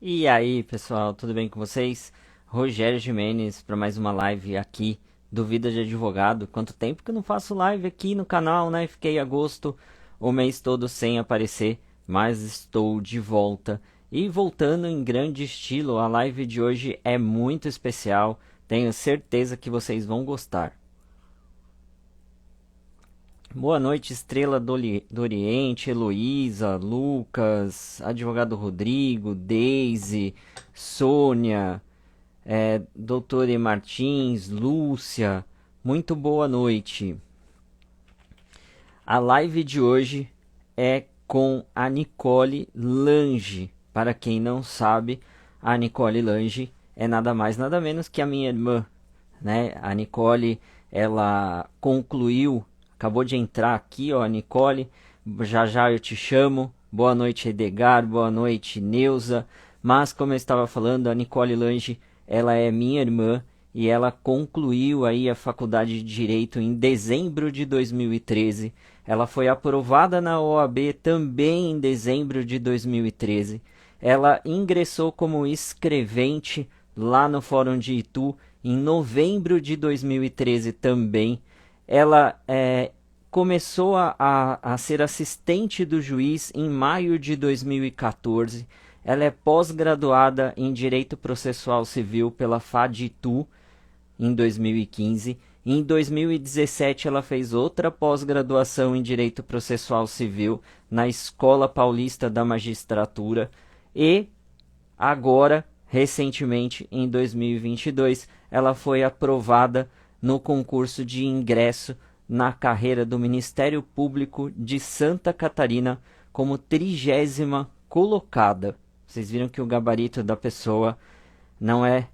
E aí, pessoal, tudo bem com vocês? Rogério Jimenez para mais uma live aqui do Vida de Advogado. Quanto tempo que eu não faço live aqui no canal, né? Fiquei agosto, o mês todo sem aparecer, mas estou de volta. E voltando em grande estilo, a live de hoje é muito especial. Tenho certeza que vocês vão gostar. Boa noite, Estrela do Oriente, Heloísa, Lucas, advogado Rodrigo, Daisy, Sônia, doutor E. Martins, Lúcia. Muito boa noite. A live de hoje é com a Nicole Lange. Para quem não sabe, a Nicole Lange é nada mais nada menos que a minha irmã, né? A Nicole, ela concluiu, acabou de entrar aqui, ó, a Nicole. Já já eu te chamo. Boa noite, Edgar. Boa noite, Neuza. Mas como eu estava falando, a Nicole Lange, ela é minha irmã e ela concluiu aí a faculdade de Direito em dezembro de 2013. Ela foi aprovada na OAB também em dezembro de 2013. Ela ingressou como escrevente lá no Fórum de Itu em novembro de 2013 também. Ela começou a ser assistente do juiz em maio de 2014. Ela é pós-graduada em Direito Processual Civil pela FAD-Itu em 2015. Em 2017, ela fez outra pós-graduação em Direito Processual Civil na Escola Paulista da Magistratura. E agora, recentemente, em 2022, ela foi aprovada no concurso de ingresso na carreira do Ministério Público de Santa Catarina como 30ª colocada. Vocês viram que o gabarito da pessoa não é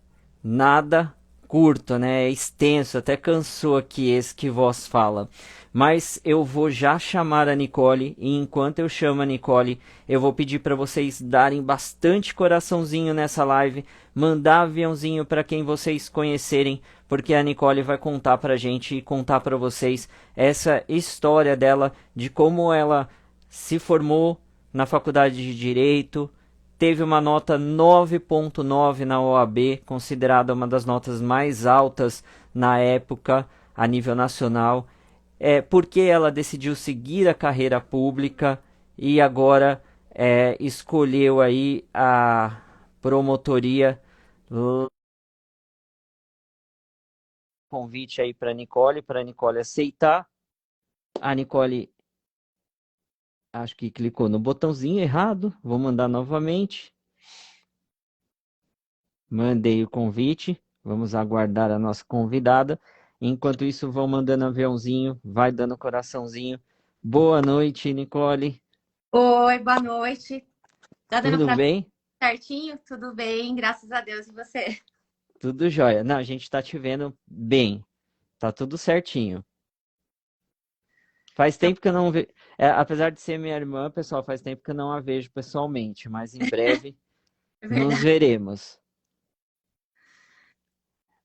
nada curto, né? É extenso, até cansou aqui esse que vos fala. Mas eu vou já chamar a Nicole e enquanto eu chamo a Nicole, eu vou pedir para vocês darem bastante coraçãozinho nessa live, mandar aviãozinho para quem vocês conhecerem, porque a Nicole vai contar pra gente e contar para vocês essa história dela de como ela se formou na faculdade de Direito, teve uma nota 9.9 na OAB, considerada uma das notas mais altas na época a nível nacional. Porque ela decidiu seguir a carreira pública e agora escolheu aí a promotoria. Convite aí para Nicole aceitar. A Nicole acho que clicou no botãozinho errado. Vou mandar novamente. Mandei o convite. Vamos aguardar a nossa convidada. Enquanto isso, vão mandando aviãozinho, vai dando coraçãozinho. Boa noite, Nicole. Oi, boa noite. Tá dando Tudo pra mim bem? certinho? Tudo bem, graças a Deus. E você? Tudo jóia. Não, a gente tá te vendo bem. Tá tudo certinho. Faz Então, tempo que eu não vejo. Apesar de ser minha irmã, pessoal, faz tempo que eu não a vejo pessoalmente, mas em breve é nos verdade. veremos.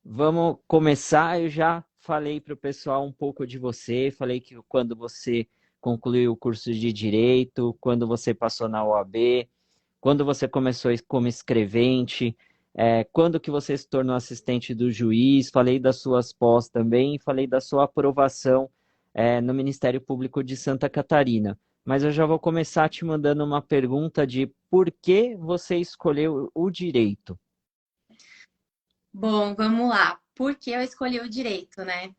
Vamos começar. Eu já falei para o pessoal um pouco de você. Falei que quando você concluiu o curso de Direito, quando você passou na OAB, quando você começou como escrevente, quando que você se tornou assistente do juiz. Falei das suas pós também. Falei da sua aprovação, no Ministério Público de Santa Catarina. Mas eu já vou começar te mandando uma pergunta de por que você escolheu o direito. Bom, vamos lá. Por que eu escolhi o direito, né?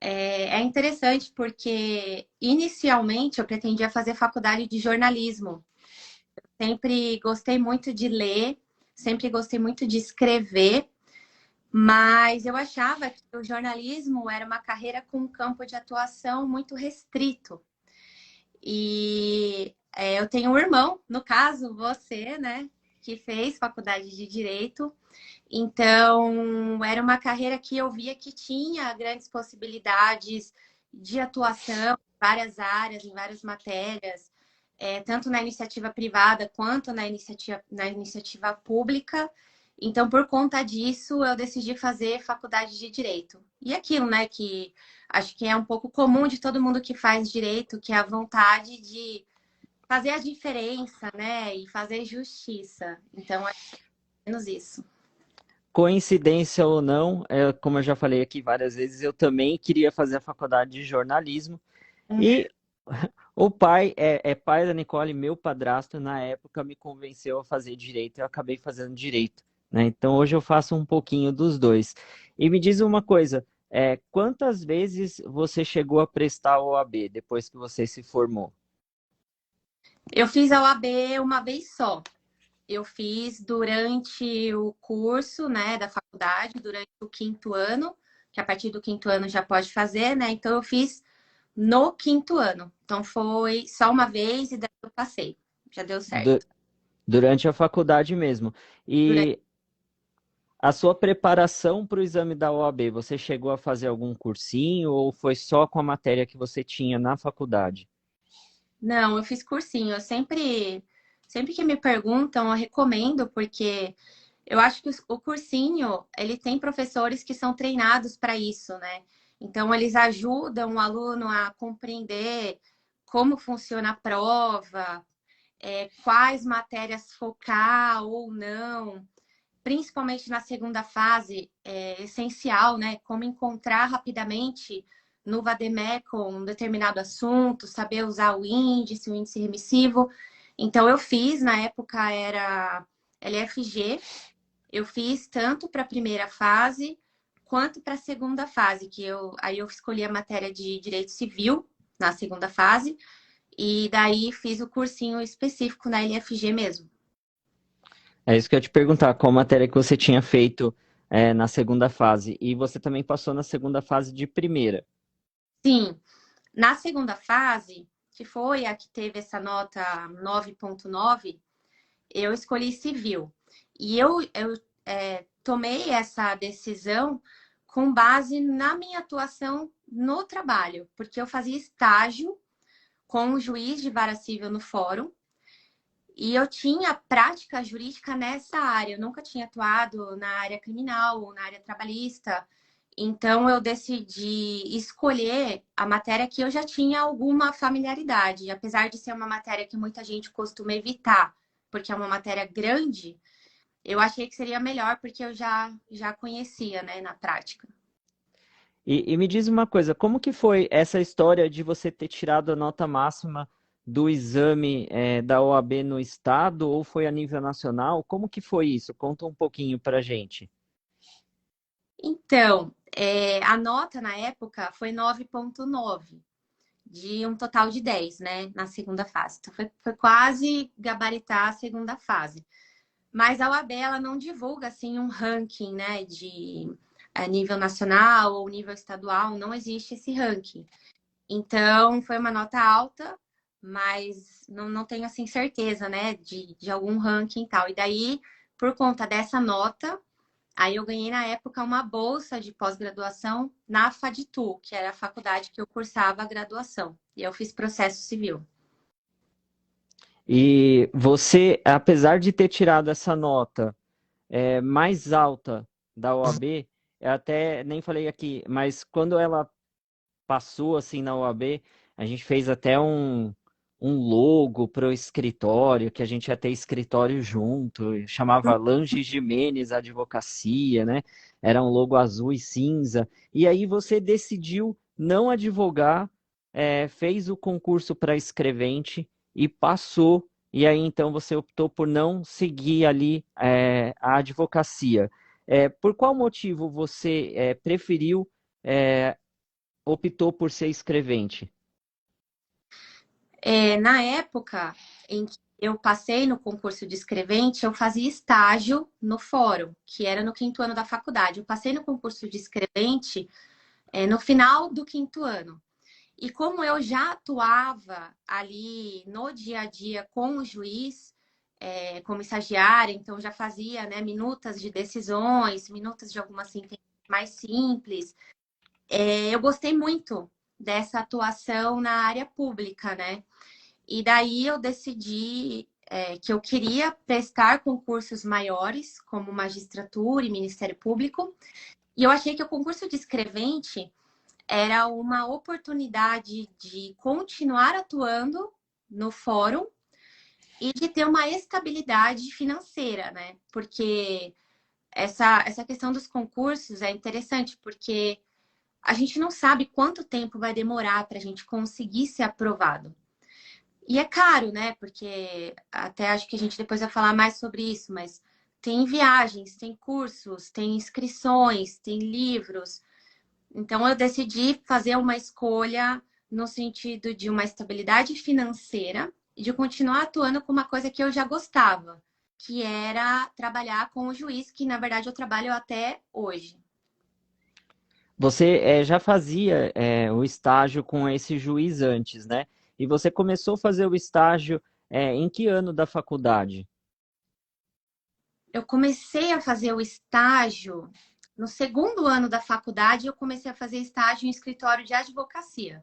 É interessante porque inicialmente eu pretendia fazer faculdade de jornalismo. Sempre gostei muito de ler, sempre gostei muito de escrever, mas eu achava que o jornalismo era uma carreira com um campo de atuação muito restrito. Eu tenho um irmão, no caso, você, né, que fez faculdade de Direito. Então, era uma carreira que eu via que tinha grandes possibilidades de atuação em várias áreas, em várias matérias, tanto na iniciativa privada quanto na iniciativa pública. Então, por conta disso, eu decidi fazer faculdade de Direito. E aquilo, né, que acho que é um pouco comum de todo mundo que faz direito, que é a vontade de fazer a diferença, né? E fazer justiça. Então, é menos isso. Coincidência ou não, como eu já falei aqui várias vezes, eu também queria fazer a faculdade de jornalismo. E o pai é pai da Nicole, meu padrasto, na época me convenceu a fazer direito, eu acabei fazendo direito, né? Então hoje eu faço um pouquinho dos dois. E me diz uma coisa, quantas vezes você chegou a prestar o OAB depois que você se formou? Eu fiz a OAB uma vez só. Eu fiz durante o curso, né, da faculdade, durante o quinto ano, que a partir do quinto ano já pode fazer, né? Então eu fiz no quinto ano. Então foi só uma vez e daí eu passei. Já deu Du- certo. Durante a faculdade mesmo. Durante... E a sua preparação para o exame da OAB, você chegou a fazer algum cursinho ou foi só com a matéria que você tinha na faculdade? Não, eu fiz cursinho. Eu sempre que me perguntam, eu recomendo, porque eu acho que o cursinho, ele tem professores que são treinados para isso, né? Então, eles ajudam o aluno a compreender como funciona a prova, quais matérias focar ou não, principalmente na segunda fase, é essencial, né? Como encontrar rapidamente no Vademecum um determinado assunto, saber usar o índice remissivo. Então, eu fiz, na época era LFG, eu fiz tanto para a primeira fase quanto para a segunda fase, aí eu escolhi a matéria de direito civil na segunda fase, e daí fiz o cursinho específico na LFG mesmo. É isso que eu ia te perguntar, qual matéria que você tinha feito na segunda fase? E você também passou na segunda fase de primeira. Sim, na segunda fase, que foi a que teve essa nota 9,9, eu escolhi civil. E eu tomei essa decisão com base na minha atuação no trabalho, porque eu fazia estágio com o juiz de vara civil no fórum e eu tinha prática jurídica nessa área. Eu nunca tinha atuado na área criminal ou na área trabalhista. Então, eu decidi escolher a matéria que eu já tinha alguma familiaridade. Apesar de ser uma matéria que muita gente costuma evitar, porque é uma matéria grande, eu achei que seria melhor porque eu já conhecia, né, na prática. E me diz uma coisa, como que foi essa história de você ter tirado a nota máxima do exame da OAB no estado ou foi a nível nacional? Como que foi isso? Conta um pouquinho pra gente. Então, a nota na época foi 9,9 de um total de 10, né, na segunda fase. Então, foi quase gabaritar a segunda fase. Mas a OAB, ela não divulga, assim, um ranking, né, de nível nacional ou nível estadual, não existe esse ranking. Então, foi uma nota alta, mas não tenho, assim, certeza, né, de algum ranking e tal. E daí, por conta dessa nota, aí eu ganhei, na época, uma bolsa de pós-graduação na FADTU, que era a faculdade que eu cursava a graduação. E eu fiz processo civil. E você, apesar de ter tirado essa nota mais alta da OAB, eu até nem falei aqui, mas quando ela passou assim na OAB, a gente fez até um logo para o escritório, que a gente ia ter escritório junto, chamava Lange Jimenez Advocacia, né? Era um logo azul e cinza. E aí você decidiu não advogar, fez o concurso para escrevente e passou. E aí então você optou por não seguir ali a advocacia. Por qual motivo você preferiu é, optou por ser escrevente? Na época em que eu passei no concurso de escrevente, eu fazia estágio no fórum, que era no quinto ano da faculdade. Eu passei no concurso de escrevente, no final do quinto ano. E como eu já atuava ali no dia a dia com o juiz, como estagiária, então já fazia, né, minutas de decisões, minutas de algumas sentenças mais simples. Eu gostei muito dessa atuação na área pública, né? E daí eu decidi que eu queria prestar concursos maiores, como magistratura e Ministério Público. E eu achei que o concurso de escrevente era uma oportunidade de continuar atuando no fórum e de ter uma estabilidade financeira, né? Porque essa questão dos concursos é interessante, porque a gente não sabe quanto tempo vai demorar para a gente conseguir ser aprovado. E é caro, né? Porque até acho que a gente depois vai falar mais sobre isso, mas tem viagens, tem cursos, tem inscrições, tem livros. Então eu decidi fazer uma escolha no sentido de uma estabilidade financeira e de continuar atuando com uma coisa que eu já gostava, que era trabalhar com o juiz, que na verdade eu trabalho até hoje. Você já fazia o estágio com esse juiz antes, né? E você começou a fazer o estágio em que ano da faculdade? Eu comecei a fazer o estágio no segundo ano da faculdade, eu comecei a fazer estágio em escritório de advocacia.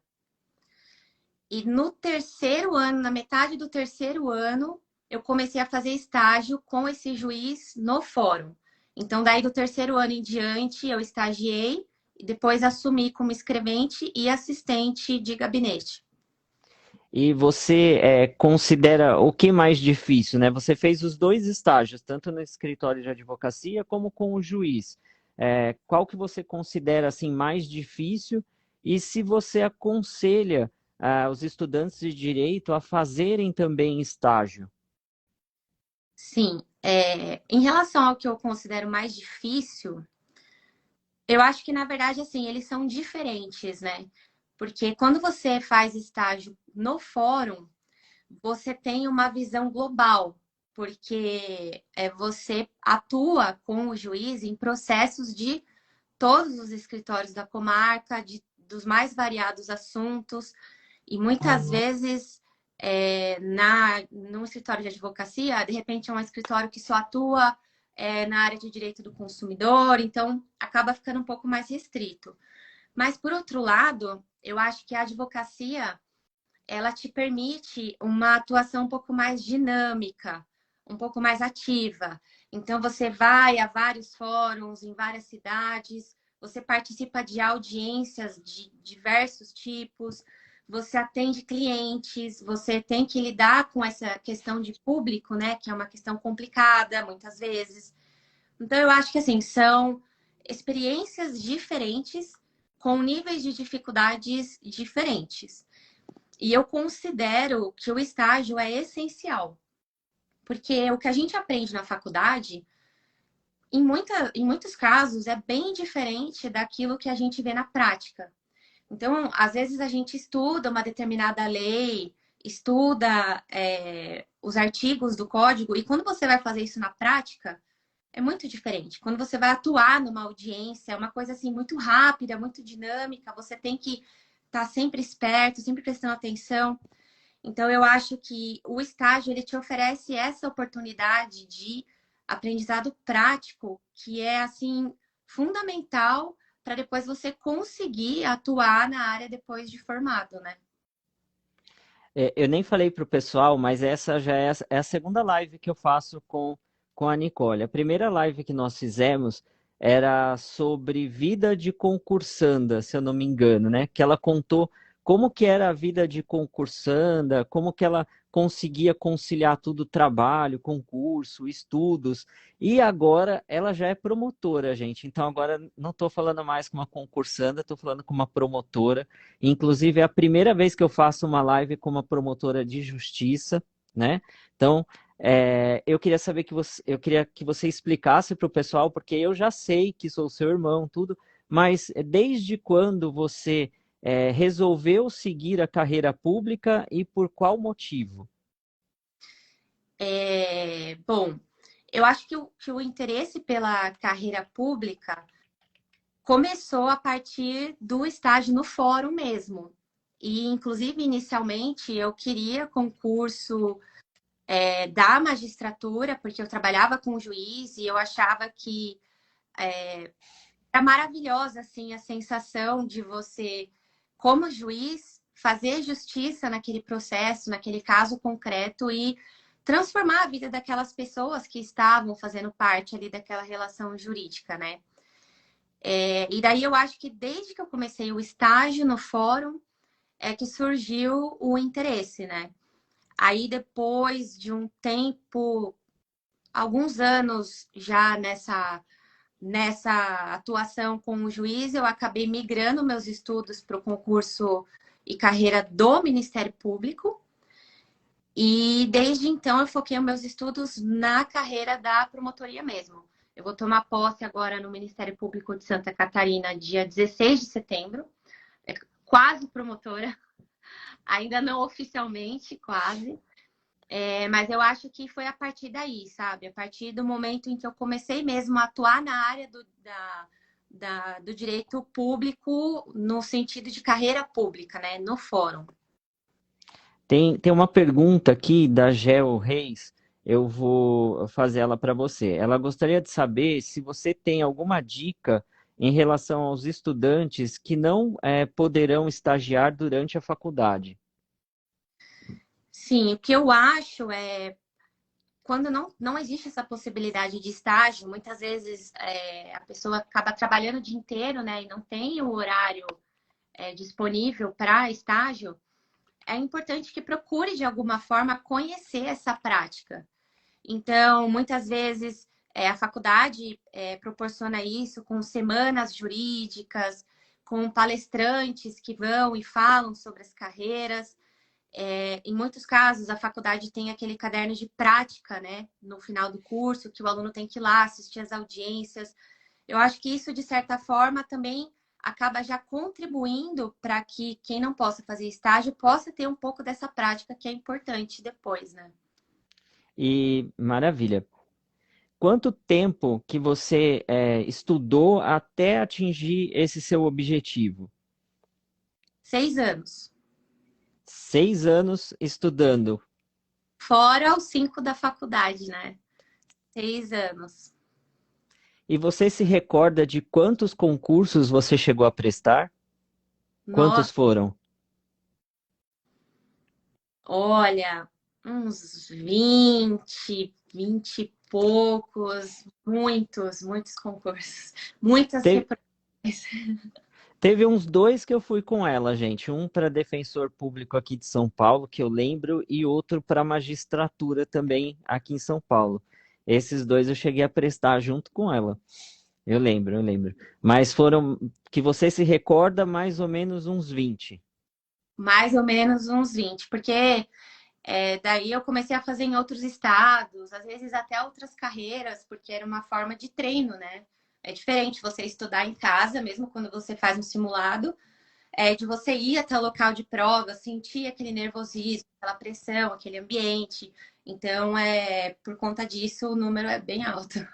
E no terceiro ano, na metade do terceiro ano, eu comecei a fazer estágio com esse juiz no fórum. Então, daí do terceiro ano em diante, eu estagiei e depois assumi como escrevente e assistente de gabinete. E você considera o que mais difícil, né? Você fez os dois estágios, tanto no escritório de advocacia como com o juiz. Qual que você considera assim mais difícil? E se você aconselha os estudantes de direito a fazerem também estágio? Sim, em relação ao que eu considero mais difícil, eu acho que, na verdade, assim, eles são diferentes, né? Porque quando você faz estágio no fórum, você tem uma visão global, porque você atua com o juiz em processos de todos os escritórios da comarca, dos mais variados assuntos, e muitas vezes num escritório de advocacia, de repente é um escritório que só atua na área de direito do consumidor, então acaba ficando um pouco mais restrito. Mas, por outro lado, eu acho que a advocacia ela te permite uma atuação um pouco mais dinâmica, um pouco mais ativa. Então, você vai a vários fóruns em várias cidades, você participa de audiências de diversos tipos, você atende clientes, você tem que lidar com essa questão de público, né? Que é uma questão complicada muitas vezes. Então, eu acho que assim, são experiências diferentes com níveis de dificuldades diferentes. E eu considero que o estágio é essencial, porque o que a gente aprende na faculdade, em muitos casos, é bem diferente daquilo que a gente vê na prática. Então, às vezes, a gente estuda uma determinada lei, estuda os artigos do código, e quando você vai fazer isso na prática, é muito diferente. Quando você vai atuar numa audiência, é uma coisa assim muito rápida, muito dinâmica, você tem que estar sempre esperto, sempre prestando atenção. Então, eu acho que o estágio ele te oferece essa oportunidade de aprendizado prático, que é assim fundamental para depois você conseguir atuar na área depois de formado, né? Eu nem falei para o pessoal, mas essa já é a segunda live que eu faço com a Nicole. A primeira live que nós fizemos era sobre vida de concursanda, se eu não me engano, né? Que ela contou como que era a vida de concursanda, como que ela conseguia conciliar tudo, trabalho, concurso, estudos. E agora ela já é promotora, gente. Então agora não estou falando mais com uma concursanda, estou falando com uma promotora. Inclusive, é a primeira vez que eu faço uma live com uma promotora de justiça, né? Então, eu queria saber eu queria que você explicasse para o pessoal, porque eu já sei que sou seu irmão, tudo, mas desde quando você resolveu seguir a carreira pública e por qual motivo? Bom, eu acho que o interesse pela carreira pública começou a partir do estágio no fórum mesmo. E, inclusive, inicialmente, eu queria concurso da magistratura, porque eu trabalhava com juiz e eu achava que era maravilhosa assim, a sensação de você, como juiz, fazer justiça naquele processo, naquele caso concreto e transformar a vida daquelas pessoas que estavam fazendo parte ali daquela relação jurídica, né? E daí eu acho que desde que eu comecei o estágio no fórum é que surgiu o interesse, né? Aí, depois de um tempo, alguns anos já nessa atuação com o juiz, eu acabei migrando meus estudos para o concurso e carreira do Ministério Público. E desde então eu foquei os meus estudos na carreira da promotoria mesmo. Eu vou tomar posse agora no Ministério Público de Santa Catarina, dia 16 de setembro. É quase promotora, ainda não oficialmente, quase. Mas eu acho que foi a partir daí, sabe? A partir do momento em que eu comecei mesmo a atuar na área do direito público, no sentido de carreira pública, né? No fórum. Tem uma pergunta aqui da Gel Reis, eu vou fazer ela para você. Ela gostaria de saber se você tem alguma dica em relação aos estudantes que não poderão estagiar durante a faculdade. Sim, o que eu acho é quando não existe essa possibilidade de estágio, muitas vezes a pessoa acaba trabalhando o dia inteiro, né, e não tem o horário disponível para estágio, é importante que procure, de alguma forma, conhecer essa prática. Então, muitas vezes, a faculdade proporciona isso com semanas jurídicas, com palestrantes que vão e falam sobre as carreiras. Em muitos casos, a faculdade tem aquele caderno de prática, né, no final do curso, que o aluno tem que ir lá assistir às audiências. Eu acho que isso, de certa forma, também acaba já contribuindo para que quem não possa fazer estágio possa ter um pouco dessa prática que é importante depois, né? E maravilha. Quanto tempo que você estudou até atingir esse seu objetivo? 6 anos. 6 anos estudando. Fora os 5 da faculdade, né? 6 anos. E você se recorda de quantos concursos você chegou a prestar? Quantos Nossa, foram? olha, uns 20 e poucos, muitos concursos, muitas Teve, reprovações. teve uns dois que eu fui com ela, gente. Um para defensor público aqui de São Paulo, que eu lembro, e outro para magistratura também aqui em São Paulo. Esses dois eu cheguei a prestar junto com ela. Eu lembro. Mas foram que você se recorda mais ou menos uns 20. Mais ou menos uns 20, porque daí eu comecei a fazer em outros estados, às vezes até outras carreiras, porque era uma forma de treino, né? É diferente você estudar em casa, mesmo quando você faz um simulado, de você ir até o local de prova, sentir aquele nervosismo, aquela pressão, aquele ambiente. Então, por conta disso, o número é bem alto.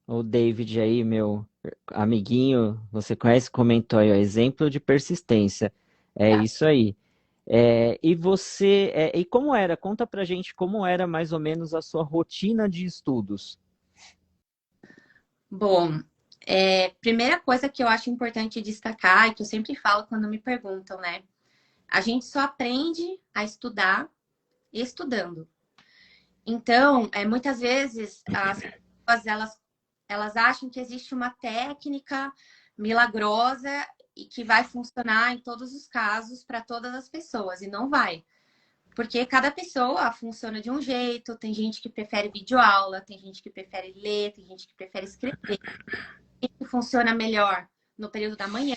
O David aí, meu amiguinho, você conhece, comentou aí, ó, exemplo de persistência. É Tá. isso aí. E você, e como era? Conta pra gente como era mais ou menos a sua rotina de estudos. Bom, primeira coisa que eu acho importante destacar, e que eu sempre falo quando me perguntam, né? A gente só aprende a estudar estudando. Então, muitas vezes as pessoas elas acham que existe uma técnica milagrosa e que vai funcionar em todos os casos para todas as pessoas, e não vai. Porque cada pessoa funciona de um jeito, tem gente que prefere videoaula, tem gente que prefere ler, tem gente que prefere escrever, tem gente que funciona melhor no período da manhã,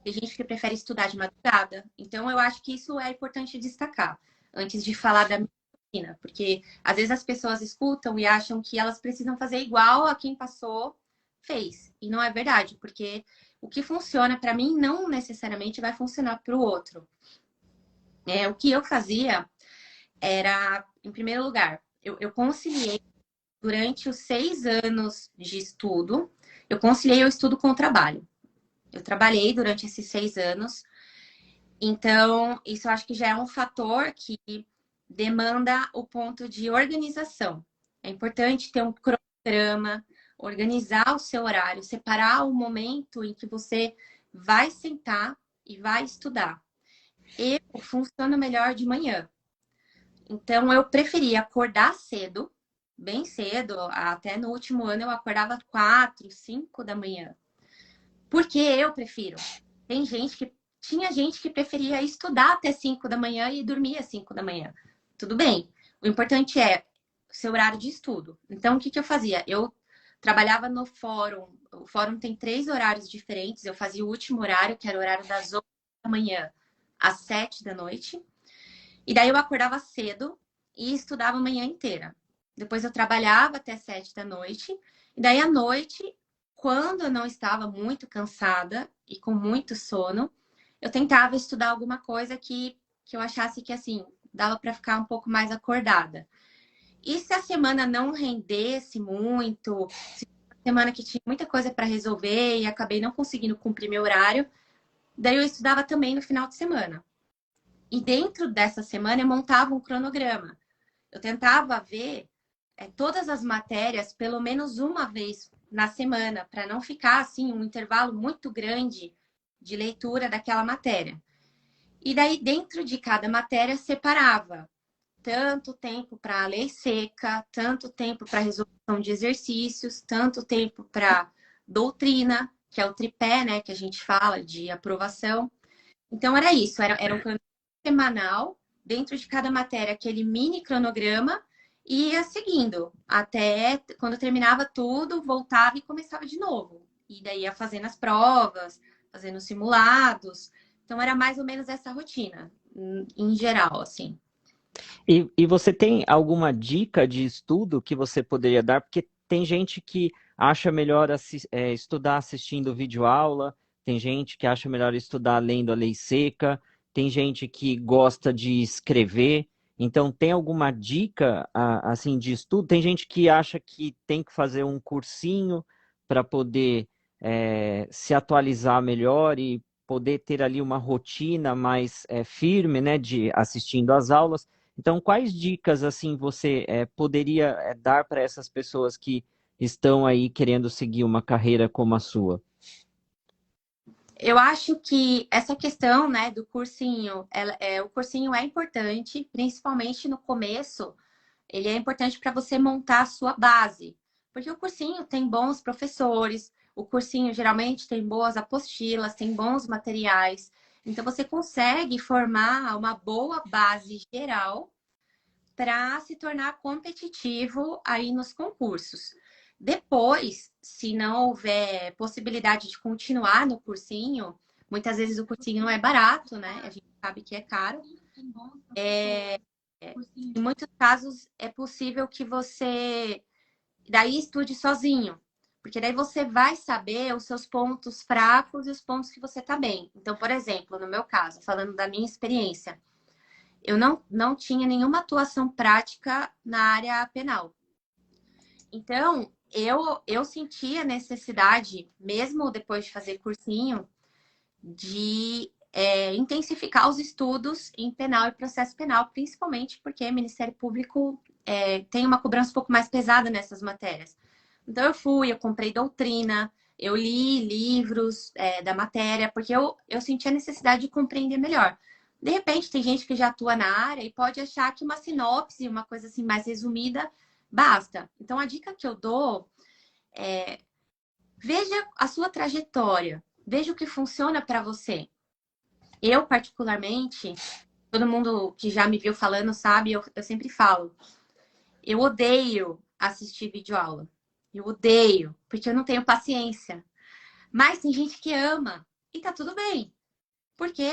tem gente que prefere estudar de madrugada. Então, eu acho que isso é importante destacar antes de falar da medicina, porque às vezes as pessoas escutam e acham que elas precisam fazer igual a quem passou fez. E não é verdade, porque o que funciona para mim não necessariamente vai funcionar para o outro. O que eu fazia era, em primeiro lugar, eu conciliei durante os 6 anos de estudo, eu conciliei o estudo com o trabalho. Eu trabalhei durante esses 6 anos. Então, isso eu acho que já é um fator que demanda o ponto de organização. É importante ter um cronograma, organizar o seu horário, separar o momento em que você vai sentar e vai estudar. Eu funciono melhor de manhã. Então, eu preferia acordar cedo, bem cedo, até no último ano eu acordava 4, 5 da manhã. Porque eu prefiro. Tinha gente que preferia estudar até 5 da manhã e dormir às 5 da manhã. tudo bem. O importante é o seu horário de estudo. Então, o que eu fazia? Eu trabalhava no fórum. O fórum tem 3 horários diferentes. Eu fazia o último horário, que era o horário das 8 da manhã às 7 da noite. E daí eu acordava cedo e estudava a manhã inteira. Depois eu trabalhava até 7 da noite. E daí à noite, quando eu não estava muito cansada e com muito sono, eu tentava estudar alguma coisa que eu achasse que, assim, dava para ficar um pouco mais acordada. E se a semana não rendesse muito, se a semana que tinha muita coisa para resolver e acabei não conseguindo cumprir meu horário, daí eu estudava também no final de semana. E dentro dessa semana eu montava um cronograma. Eu tentava ver todas as matérias pelo menos uma vez na semana, para não ficar assim um intervalo muito grande de leitura daquela matéria. E daí, dentro de cada matéria, separava tanto tempo para lei seca, tanto tempo para resolução de exercícios, tanto tempo para doutrina, que é o tripé, né, que a gente fala de aprovação. Então, era isso, era um cronograma semanal, dentro de cada matéria, aquele mini cronograma, e ia seguindo, até quando terminava tudo, voltava e começava de novo. E daí ia fazendo as provas, fazendo os simulados. Então, era mais ou menos essa rotina, em geral, assim. E você tem alguma dica de estudo que você poderia dar? Porque tem gente que acha melhor estudar assistindo videoaula, tem gente que acha melhor estudar lendo a lei seca, tem gente que gosta de escrever. Então, tem alguma dica assim de estudo? Tem gente que acha que tem que fazer um cursinho para poder se atualizar melhor e poder ter ali uma rotina mais firme, né, de assistindo às aulas. Então, quais dicas assim você poderia dar para essas pessoas que estão aí querendo seguir uma carreira como a sua? Eu acho que essa questão, né, do cursinho, o cursinho é importante, principalmente no começo. Ele é importante para você montar a sua base, porque o cursinho tem bons professores, o cursinho geralmente tem boas apostilas, tem bons materiais. Então você consegue formar uma boa base geral para se tornar competitivo aí nos concursos. Depois, se não houver possibilidade de continuar no cursinho, muitas vezes o cursinho não é barato, né? A gente sabe que é caro. Em muitos casos é possível que você daí estude sozinho, porque daí você vai saber os seus pontos fracos e os pontos que você tá bem. Então, por exemplo, no meu caso, falando da minha experiência, eu não tinha nenhuma atuação prática na área penal. Então, eu sentia necessidade, mesmo depois de fazer cursinho, de intensificar os estudos em penal e processo penal, principalmente porque o Ministério Público tem uma cobrança um pouco mais pesada nessas matérias. Então, eu comprei doutrina, eu li livros da matéria, porque eu senti a necessidade de compreender melhor. De repente, tem gente que já atua na área e pode achar que uma sinopse, uma coisa assim mais resumida, basta. Então, a dica que eu dou é veja a sua trajetória, veja o que funciona para você. Eu, particularmente, todo mundo que já me viu falando sabe, eu sempre falo, eu odeio assistir videoaula. Eu odeio, porque eu não tenho paciência. Mas tem gente que ama e tá tudo bem, porque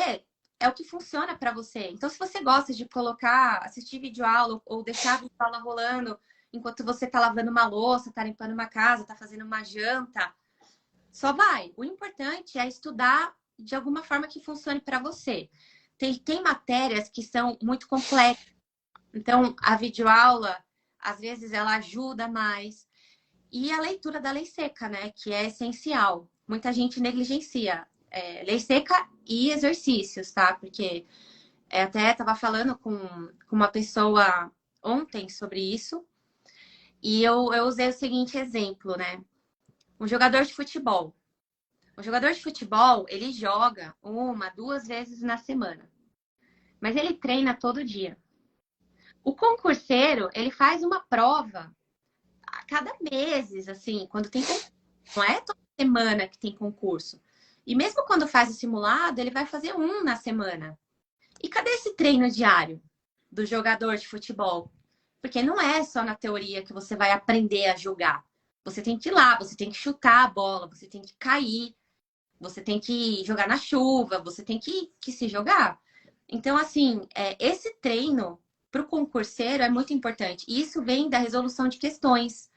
é o que funciona para você. Então, se você gosta de colocar, assistir videoaula ou deixar a videoaula rolando enquanto você tá lavando uma louça, tá limpando uma casa, tá fazendo uma janta, só vai. O importante é estudar de alguma forma que funcione para você. Tem matérias que são muito complexas. Então, a videoaula, às vezes, ela ajuda mais. E a leitura da lei seca, né? Que é essencial. Muita gente negligencia. Lei seca e exercícios, tá? Porque até estava falando com uma pessoa ontem sobre isso. E eu usei o seguinte exemplo, né? Um jogador de futebol. O jogador de futebol, ele joga 1, 2 vezes na semana. Mas ele treina todo dia. O concurseiro, ele faz uma prova a cada meses, assim, quando tem concurso. Não é toda semana que tem concurso. E mesmo quando faz o simulado, ele vai fazer um na semana. E cadê esse treino diário? do jogador de futebol. Porque não é só na teoria que você vai aprender a jogar. Você tem que ir lá, você tem que chutar a bola, você tem que cair, você tem que jogar na chuva, você tem que se jogar. Então, assim, esse treino para o concurseiro é muito importante. E isso vem da resolução de questões.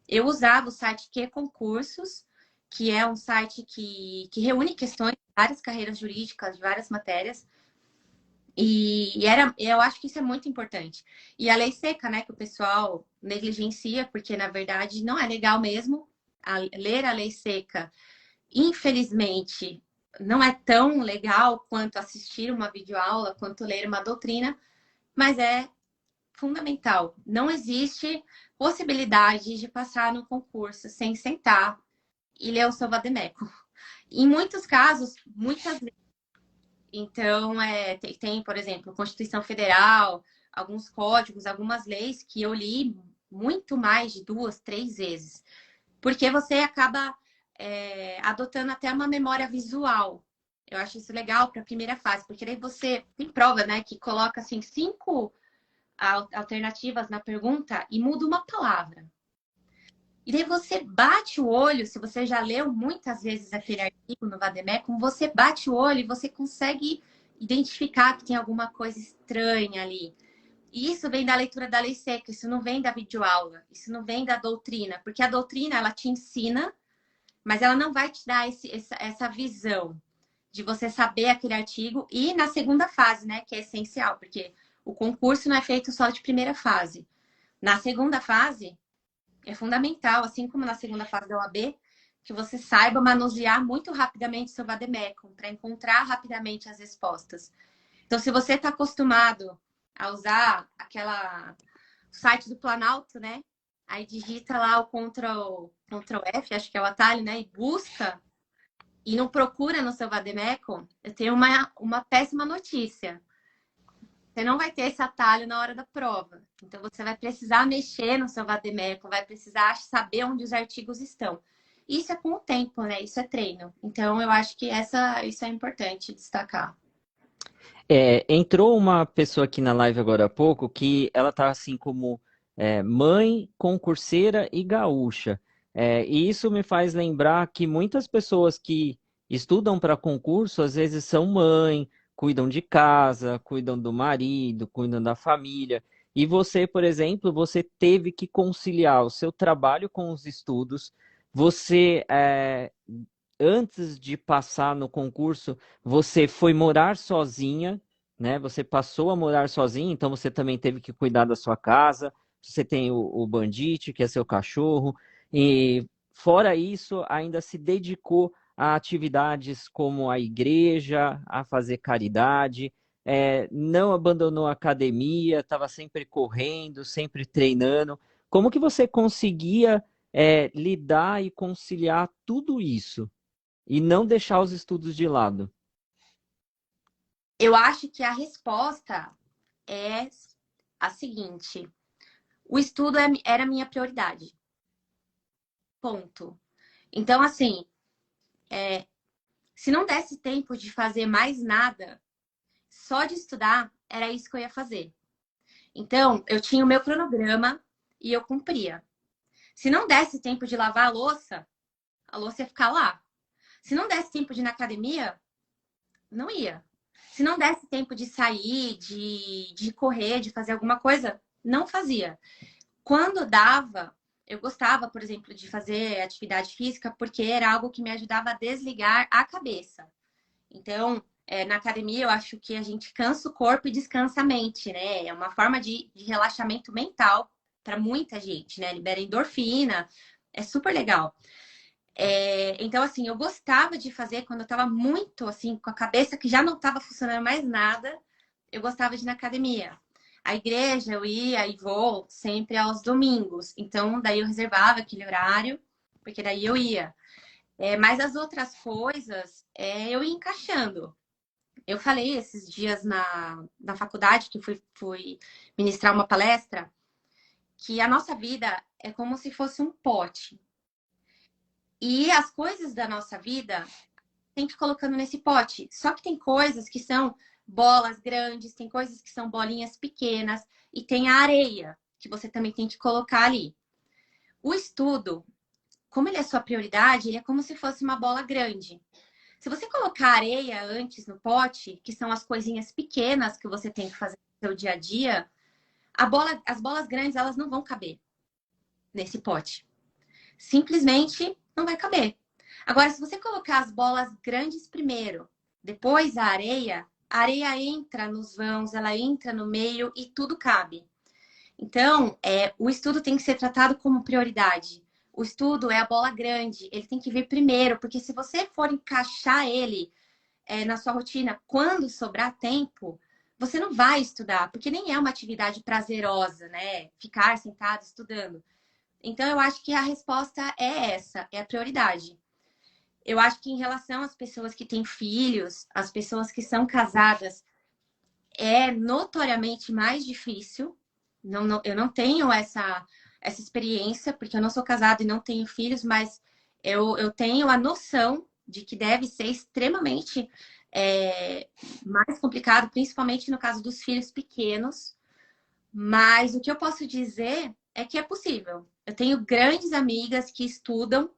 Eu usava o site Q Concursos, que é um site que reúne questões de várias carreiras jurídicas, de várias matérias. Eu acho que isso é muito importante. E a lei seca, né, que o pessoal negligencia, porque na verdade não é legal mesmo ler a lei seca. Infelizmente, não é tão legal quanto assistir uma videoaula, quanto ler uma doutrina, mas é fundamental. Não existe possibilidade de passar no concurso sem sentar e ler o seu vademécum. Em muitos casos, muitas vezes. Então, tem, por exemplo, Constituição Federal, alguns códigos, algumas leis que eu li muito mais de 2, 3 vezes. Porque você acaba adotando até uma memória visual. Eu acho isso legal para a primeira fase, porque daí você tem prova, né, que coloca assim 5 alternativas na pergunta e muda uma palavra. E daí você bate o olho, se você já leu muitas vezes aquele artigo no Vademecum, você bate o olho e você consegue identificar que tem alguma coisa estranha ali. E isso vem da leitura da lei seca, isso não vem da videoaula, isso não vem da doutrina, porque a doutrina ela te ensina, mas ela não vai te dar essa visão de você saber aquele artigo. E na segunda fase, né, que é essencial, porque o concurso não é feito só de primeira fase. Na segunda fase, é fundamental, assim como na segunda fase da OAB, que você saiba manusear muito rapidamente seu vademecum, para encontrar rapidamente as respostas. Então, se você está acostumado a usar o site do Planalto, né? Aí digita lá o Ctrl F, acho que é o atalho, né? E busca e não procura no seu vademecum, eu tenho uma péssima notícia. Você não vai ter esse atalho na hora da prova. Então, você vai precisar mexer no seu vademecum, vai precisar saber onde os artigos estão. Isso é com o tempo, né? Isso é treino. Então, eu acho que isso é importante destacar. Entrou uma pessoa aqui na live agora há pouco que ela tá assim como mãe, concurseira e gaúcha. E isso me faz lembrar que muitas pessoas que estudam para concurso às vezes são mãe, cuidam de casa, cuidam do marido, cuidam da família. E você, por exemplo, você teve que conciliar o seu trabalho com os estudos. Você, antes de passar no concurso, você foi morar sozinha, né? Você passou a morar sozinha, então você também teve que cuidar da sua casa. Você tem o Bandite, que é seu cachorro, e fora isso, ainda se dedicou a atividades como a igreja, a fazer caridade, não abandonou a academia, estava sempre correndo, sempre treinando. Como que você conseguia, lidar e conciliar tudo isso? E não deixar os estudos de lado. Eu acho que a resposta é a seguinte: o estudo era minha prioridade. Ponto. Então, assim, se não desse tempo de fazer mais nada, só de estudar, era isso que eu ia fazer. Então, eu tinha o meu cronograma e eu cumpria. Se não desse tempo de lavar a louça ia ficar lá. Se não desse tempo de ir na academia, não ia. Se não desse tempo de sair, de correr, de fazer alguma coisa, não fazia. Quando dava, eu gostava, por exemplo, de fazer atividade física porque era algo que me ajudava a desligar a cabeça. Então, na academia, eu acho que a gente cansa o corpo e descansa a mente, né? É uma forma de relaxamento mental para muita gente, né? Libera endorfina, é super legal. Então, assim, eu gostava de fazer quando eu estava muito, assim, com a cabeça que já não estava funcionando mais nada, eu gostava de ir na academia. A igreja eu ia e vou sempre aos domingos. Então, daí eu reservava aquele horário, porque daí eu ia. Mas as outras coisas, eu ia encaixando. Eu falei esses dias na faculdade, que fui ministrar uma palestra, que a nossa vida é como se fosse um pote. E as coisas da nossa vida tem que ir colocando nesse pote. Só que tem coisas que são bolas grandes, tem coisas que são bolinhas pequenas e tem a areia, que você também tem que colocar ali. O estudo, como ele é sua prioridade, ele é como se fosse uma bola grande. Se você colocar areia antes no pote, que são as coisinhas pequenas que você tem que fazer no seu dia a dia, as bolas grandes, elas não vão caber nesse pote. Simplesmente não vai caber. Agora, se você colocar as bolas grandes primeiro, depois a areia entra nos vãos, ela entra no meio e tudo cabe. Então, o estudo tem que ser tratado como prioridade. O estudo é a bola grande, ele tem que vir primeiro, porque se você for encaixar ele na sua rotina quando sobrar tempo, você não vai estudar, porque nem é uma atividade prazerosa, né? Ficar sentado estudando. Então, eu acho que a resposta é essa, é a prioridade. Eu acho que em relação às pessoas que têm filhos, as pessoas que são casadas, é notoriamente mais difícil. Eu não tenho essa experiência, porque eu não sou casada e não tenho filhos, mas eu tenho a noção de que deve ser extremamente mais complicado, principalmente no caso dos filhos pequenos. Mas o que eu posso dizer é que é possível. Eu tenho grandes amigas que estudam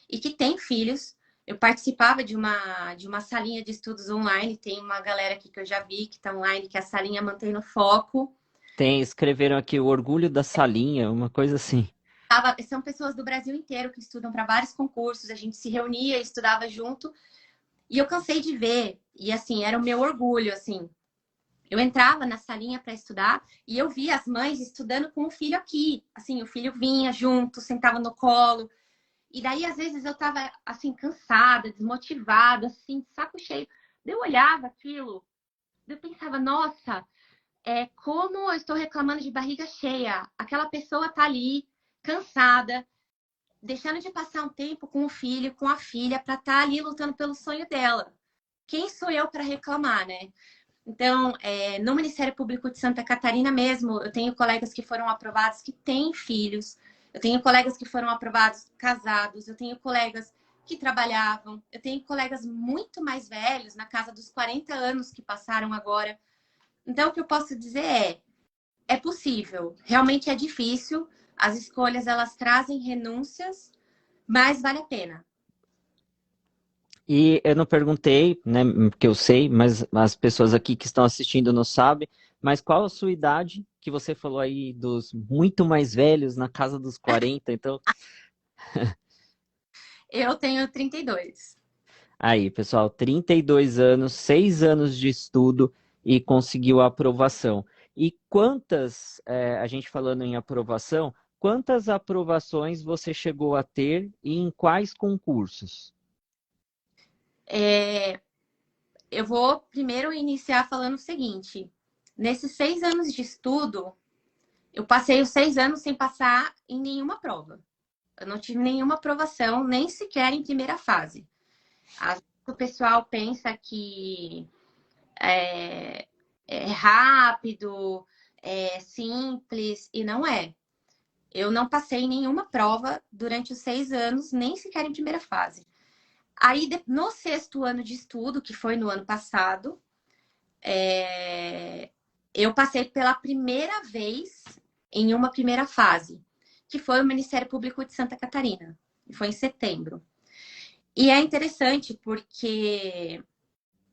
e que têm filhos. Eu participava de uma salinha de estudos online. Tem uma galera aqui que eu já vi que está online, que a salinha mantém no foco. Escreveram aqui o orgulho da salinha, uma coisa assim. São pessoas do Brasil inteiro que estudam para vários concursos. A gente se reunia e estudava junto. E eu cansei de ver. E assim, era o meu orgulho, assim. Eu entrava na salinha para estudar e eu via as mães estudando com o filho aqui. Assim, o filho vinha junto, sentava no colo. E daí, às vezes, eu tava, assim, cansada, desmotivada, assim, de saco cheio. Daí eu olhava aquilo, daí eu pensava, nossa, como eu estou reclamando de barriga cheia. Aquela pessoa tá ali, cansada, deixando de passar um tempo com o filho, com a filha, para estar ali lutando pelo sonho dela. Quem sou eu para reclamar, né? Então, no Ministério Público de Santa Catarina mesmo, eu tenho colegas que foram aprovados que têm filhos, eu tenho colegas que foram aprovados casados, eu tenho colegas que trabalhavam, eu tenho colegas muito mais velhos, na casa dos 40 anos que passaram agora. Então, o que eu posso dizer é possível, realmente é difícil, as escolhas elas trazem renúncias, mas vale a pena. E eu não perguntei, né, porque eu sei, mas as pessoas aqui que estão assistindo não sabem, mas qual a sua idade? Que você falou aí dos muito mais velhos, na casa dos 40, então Eu tenho 32. aí, pessoal, 32 anos, 6 anos de estudo e conseguiu a aprovação. E quantas, a gente falando em aprovação, quantas aprovações você chegou a ter e em quais concursos? Eu vou primeiro iniciar falando o seguinte: nesses 6 anos de estudo, eu passei os 6 anos sem passar em nenhuma prova. Eu não tive nenhuma aprovação, nem sequer em primeira fase. O pessoal pensa que é rápido, é simples, e não é. Eu não passei em nenhuma prova durante os 6 anos, nem sequer em primeira fase. Aí, no sexto ano de estudo, que foi no ano passado, eu passei pela primeira vez em uma primeira fase, que foi o Ministério Público de Santa Catarina. Foi em setembro. E é interessante porque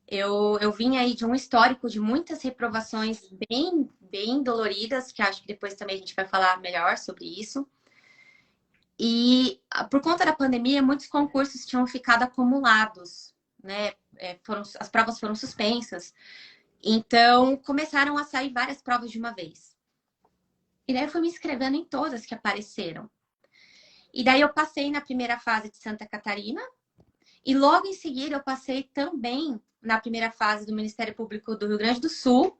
eu vim aí de um histórico de muitas reprovações bem, bem doloridas, que acho que depois também a gente vai falar melhor sobre isso. E por conta da pandemia, muitos concursos tinham ficado acumulados, né? As provas foram suspensas. Então, começaram a sair várias provas de uma vez. E daí eu fui me inscrevendo em todas que apareceram. E daí eu passei na primeira fase de Santa Catarina. E logo em seguida eu passei também na primeira fase do Ministério Público do Rio Grande do Sul,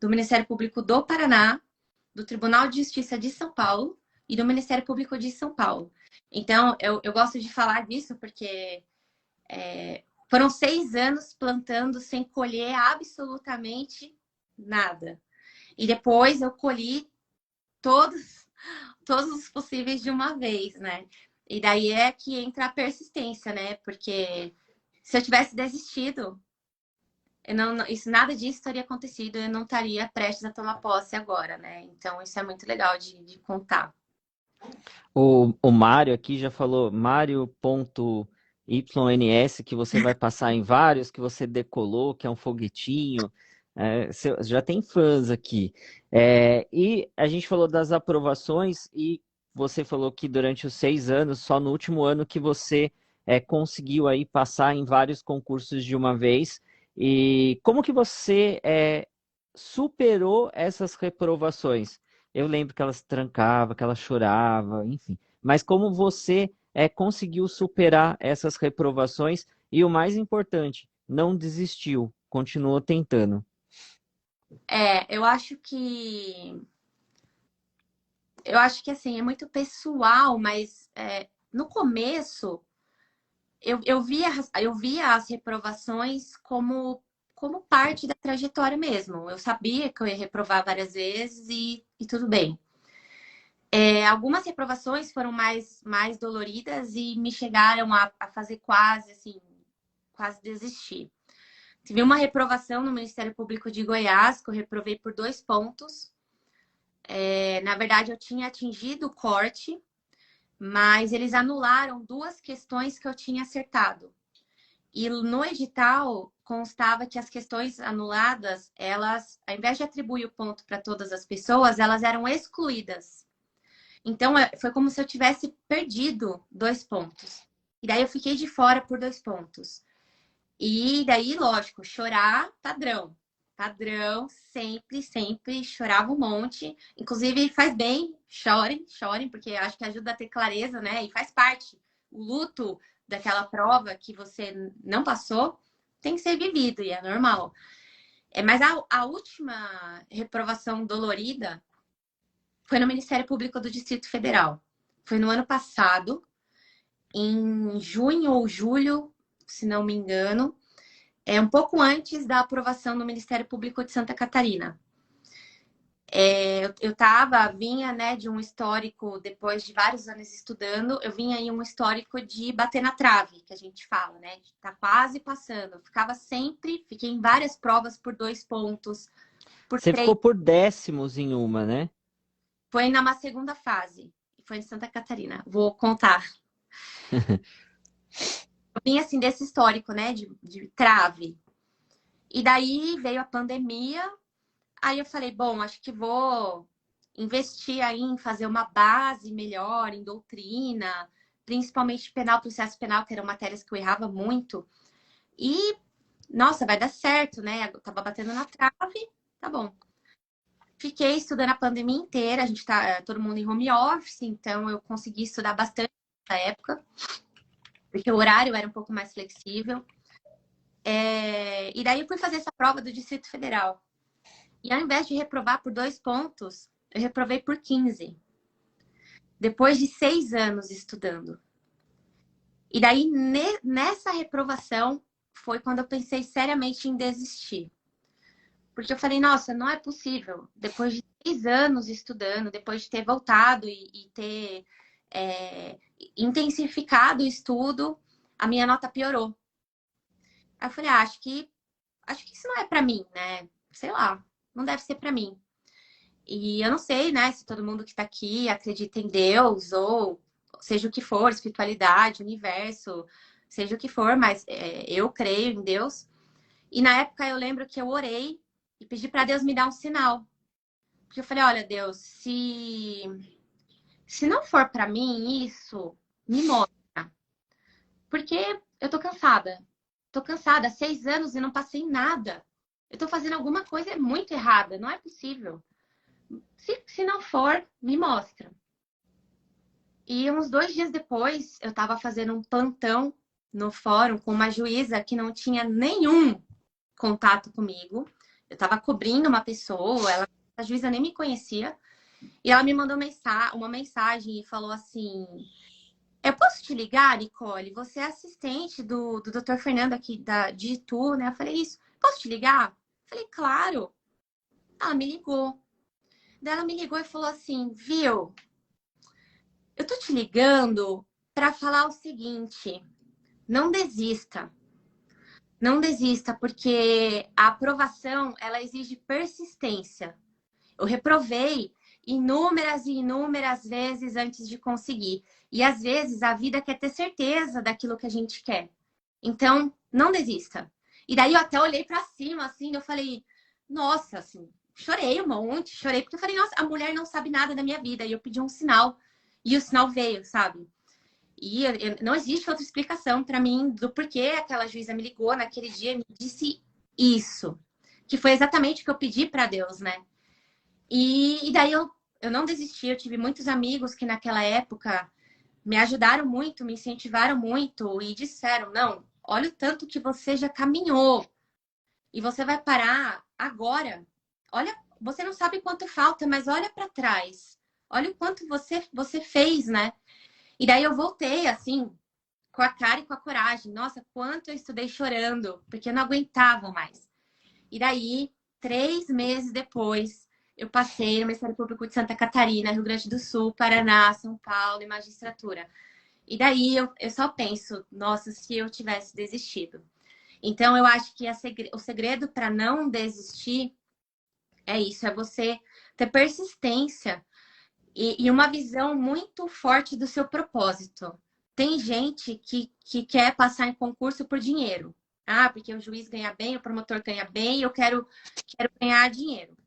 do Ministério Público do Paraná, do Tribunal de Justiça de São Paulo e do Ministério Público de São Paulo. Então, eu gosto de falar disso porque foram 6 anos plantando sem colher absolutamente nada. E depois eu colhi todos os possíveis de uma vez, né? E daí é que entra a persistência, né? Porque se eu tivesse desistido, isso, nada disso teria acontecido, eu não estaria prestes a tomar posse agora, né? Então, isso é muito legal de contar. O Mário aqui já falou Mário.yns, que você vai passar em vários, que você decolou, que é um foguetinho. Já tem fãs aqui. E a gente falou das aprovações e você falou que durante os 6 anos, só no último ano que você conseguiu aí passar em vários concursos de uma vez. E como que você superou essas reprovações? Eu lembro que ela se trancava, que ela chorava, enfim. Mas como você conseguiu superar essas reprovações e o mais importante, não desistiu, continuou tentando. Eu acho que assim, é muito pessoal, mas no começo eu via as reprovações como parte da trajetória mesmo. Eu sabia que eu ia reprovar várias vezes e tudo bem. Algumas reprovações foram mais doloridas e me chegaram a fazer quase, assim, quase desistir. Tive uma reprovação no Ministério Público de Goiás, que eu reprovei por 2 pontos. Na verdade, eu tinha atingido o corte, mas eles anularam 2 questões que eu tinha acertado. E no edital constava que as questões anuladas, elas, ao invés de atribuir o ponto para todas as pessoas, elas eram excluídas. Então, foi como se eu tivesse perdido 2 pontos. E daí eu fiquei de fora por 2 pontos. E daí, lógico, chorar, padrão. Padrão, sempre, sempre chorava um monte. Inclusive, faz bem, chorem, chorem, porque acho que ajuda a ter clareza, né? E faz parte. O luto daquela prova que você não passou tem que ser vivido, e é normal. Mas a última reprovação dolorida foi no Ministério Público do Distrito Federal. Foi no ano passado, em junho ou julho, se não me engano, um pouco antes da aprovação no Ministério Público de Santa Catarina. Vinha, né, de um histórico, depois de vários anos estudando, eu vinha em um histórico de bater na trave, que a gente fala, né? De tá quase passando. Eu fiquei em várias provas por 2 pontos, por Você 3. ficou por décimos em uma, né? Foi numa segunda fase. Foi em Santa Catarina. Vou contar. Eu vinha, assim, desse histórico, né, de trave. E daí veio a pandemia. Aí eu falei, bom, acho que vou investir aí em fazer uma base melhor em doutrina, principalmente penal, processo penal, que eram matérias que eu errava muito. E, nossa, vai dar certo, né? Eu tava batendo na trave, tá bom. Fiquei estudando a pandemia inteira, a gente tá todo mundo em home office, então eu consegui estudar bastante nessa época, porque o horário era um pouco mais flexível. E daí eu fui fazer essa prova do Distrito Federal. E ao invés de reprovar por 2 pontos, eu reprovei por 15. Depois de 6 anos estudando. E daí, nessa reprovação, foi quando eu pensei seriamente em desistir. Porque eu falei, nossa, não é possível. Depois de 6 anos estudando, depois de ter voltado e ter intensificado o estudo, a minha nota piorou. Aí eu falei, acho que isso não é pra mim, né? Sei lá, não deve ser pra mim. E eu não sei, né, se todo mundo que está aqui acredita em Deus ou seja o que for, espiritualidade, universo, seja o que for, mas eu creio em Deus. E na época eu lembro que eu orei e pedi para Deus me dar um sinal. Porque eu falei, olha, Deus, se não for para mim isso, me mostra. Porque eu tô cansada. Tô cansada há 6 anos e não passei em nada. Eu tô fazendo alguma coisa muito errada, não é possível. Se não for, me mostra. E uns 2 dias depois, eu estava fazendo um plantão no fórum com uma juíza que não tinha nenhum contato comigo. Eu estava cobrindo uma pessoa, a juíza nem me conhecia. E ela me mandou uma mensagem e falou assim: eu posso te ligar, Nicole? Você é assistente do Dr. Fernando aqui de Itu, né? Eu falei, isso. Posso te ligar? Eu falei, claro. Ela me ligou. Daí ela me ligou e falou assim, viu? Eu tô te ligando para falar o seguinte, não desista. Não desista, porque a aprovação, ela exige persistência. Eu reprovei inúmeras e inúmeras vezes antes de conseguir. E às vezes a vida quer ter certeza daquilo que a gente quer. Então, não desista. E daí eu até olhei para cima, assim, eu falei, nossa, assim, chorei um monte, chorei, porque eu falei, nossa, a mulher não sabe nada da minha vida. E eu pedi um sinal, e o sinal veio, sabe? E não existe outra explicação para mim do porquê aquela juíza me ligou naquele dia e me disse isso. Que foi exatamente o que eu pedi para Deus, né? E daí eu não desisti. Eu tive muitos amigos que naquela época me ajudaram muito, me incentivaram muito e disseram: não, olha o tanto que você já caminhou e você vai parar agora. Olha, você não sabe quanto falta, mas olha para trás. Olha o quanto você fez, né? E daí eu voltei assim, com a cara e com a coragem. Nossa, quanto eu estudei chorando, porque eu não aguentava mais. E daí, 3 meses depois, eu passei no Ministério Público de Santa Catarina, Rio Grande do Sul, Paraná, São Paulo e magistratura. E daí eu só penso, nossa, se eu tivesse desistido. Então, eu acho que o segredo para não desistir é isso, é você ter persistência e uma visão muito forte do seu propósito. Tem gente que quer passar em concurso por dinheiro. Ah, porque o juiz ganha bem, o promotor ganha bem, quero ganhar dinheiro.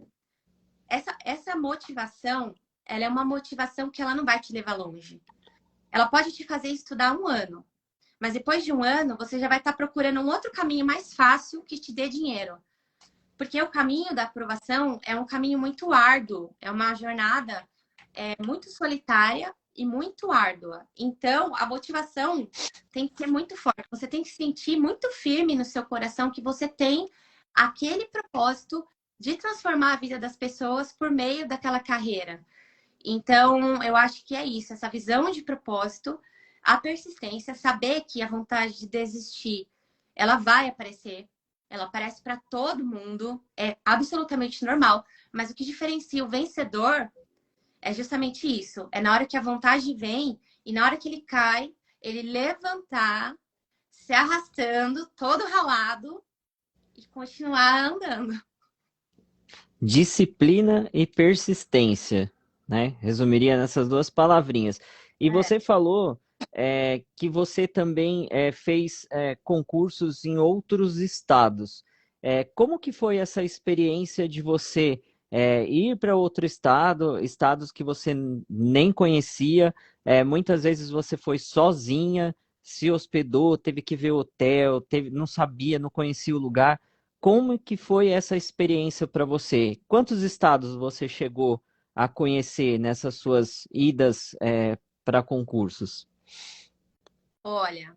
Essa motivação, ela é uma motivação que ela não vai te levar longe. Ela pode te fazer estudar 1 ano, mas depois de 1 ano, você já vai estar procurando um outro caminho mais fácil que te dê dinheiro. Porque o caminho da aprovação é um caminho muito árduo, é uma jornada muito solitária e muito árdua. Então, a motivação tem que ser muito forte. Você tem que sentir muito firme no seu coração que você tem aquele propósito de transformar a vida das pessoas por meio daquela carreira. Então, eu acho que é isso, essa visão de propósito, a persistência, saber que a vontade de desistir, ela vai aparecer, ela aparece para todo mundo, é absolutamente normal, mas o que diferencia o vencedor é justamente isso. É na hora que a vontade vem e na hora que ele cai, ele levantar, se arrastando, todo ralado e continuar andando. Disciplina e persistência, né? Resumiria nessas duas palavrinhas. E É. você falou que você também fez concursos em outros estados. Como que foi essa experiência de você ir para outro estado, estados que você nem conhecia? Muitas vezes você foi sozinha, se hospedou, teve que ver hotel, não sabia, não conhecia o lugar. Como que foi essa experiência para você? Quantos estados você chegou a conhecer nessas suas idas para concursos? Olha,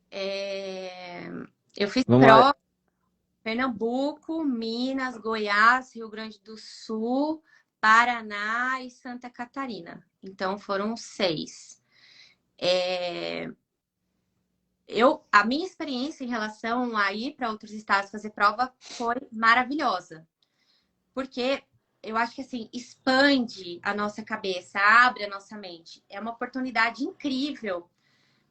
é, eu fiz Vamos lá. prova em Pernambuco, Minas, Goiás, Rio Grande do Sul, Paraná e Santa Catarina. Então foram 6. É, a minha experiência em relação a ir para outros estados fazer prova foi maravilhosa. Porque eu acho que assim, expande a nossa cabeça, abre a nossa mente. É uma oportunidade incrível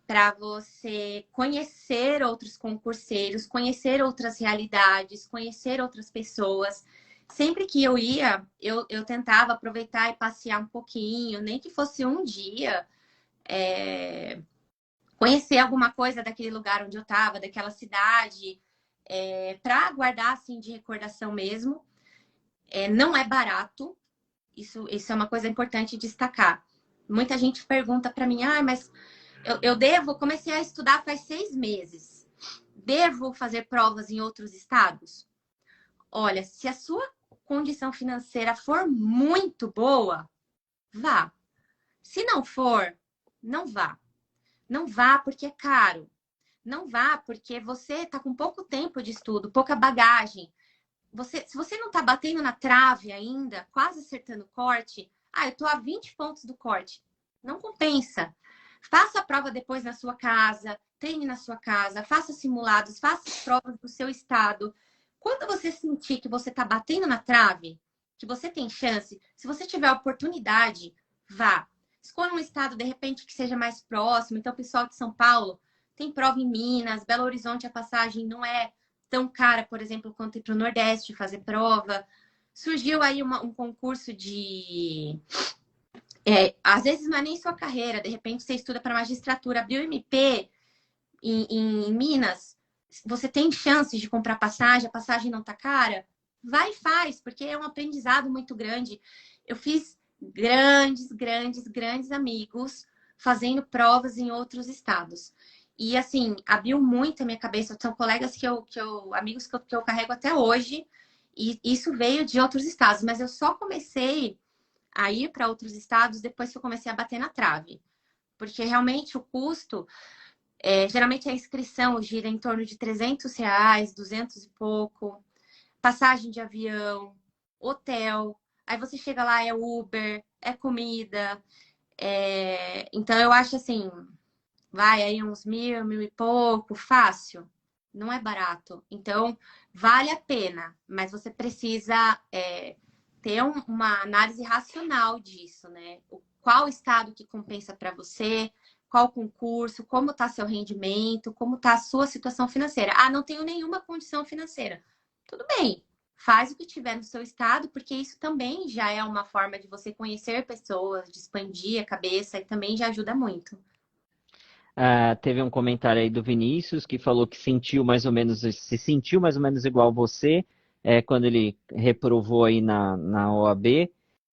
para você conhecer outros concurseiros, conhecer outras realidades, conhecer outras pessoas. Sempre que eu ia, eu tentava aproveitar e passear um pouquinho, nem que fosse um dia, conhecer alguma coisa daquele lugar onde eu estava, daquela cidade, para guardar assim de recordação mesmo. Não é barato, isso é uma coisa importante destacar. Muita gente pergunta para mim, mas eu devo, comecei a estudar faz 6 meses. Devo fazer provas em outros estados? Olha, se a sua condição financeira for muito boa, vá. Se não for, não vá. Não vá porque é caro. Não vá porque você está com pouco tempo de estudo, pouca bagagem. Se você não está batendo na trave ainda, quase acertando o corte, eu estou a 20 pontos do corte. Não compensa. Faça a prova depois na sua casa, treine na sua casa, faça simulados, faça as provas do seu estado. Quando você sentir que você está batendo na trave, que você tem chance, se você tiver a oportunidade, vá. Escolha um estado, de repente, que seja mais próximo. Então, pessoal de São Paulo, tem prova em Minas, Belo Horizonte a passagem não é tão cara, por exemplo, quanto ir para o Nordeste fazer prova. Surgiu aí um concurso de... às vezes não é nem sua carreira, de repente você estuda para magistratura, abriu MP em Minas, você tem chances de comprar passagem, a passagem não tá cara, vai e faz, porque é um aprendizado muito grande. Eu fiz grandes amigos fazendo provas em outros estados. E assim, abriu muito a minha cabeça. São colegas amigos que eu carrego até hoje, e isso veio de outros estados, mas eu só comecei a ir para outros estados depois que eu comecei a bater na trave. Porque realmente o custo, geralmente a inscrição gira em torno de R$ 300, 200 e pouco. Passagem de avião, hotel. Aí você chega lá, é Uber, é comida. Então eu acho assim, vai aí uns 1.000, 1.000 e pouco, fácil. Não é barato. Então, vale a pena, mas você precisa ter uma análise racional disso, né? Qual estado que compensa para você, qual concurso, como está seu rendimento, como está a sua situação financeira. Ah, não tenho nenhuma condição financeira. Tudo bem, faz o que tiver no seu estado, porque isso também já é uma forma de você conhecer pessoas, de expandir a cabeça e também já ajuda muito. Teve um comentário aí do Vinícius que falou que se sentiu mais ou menos igual você quando ele reprovou aí na OAB.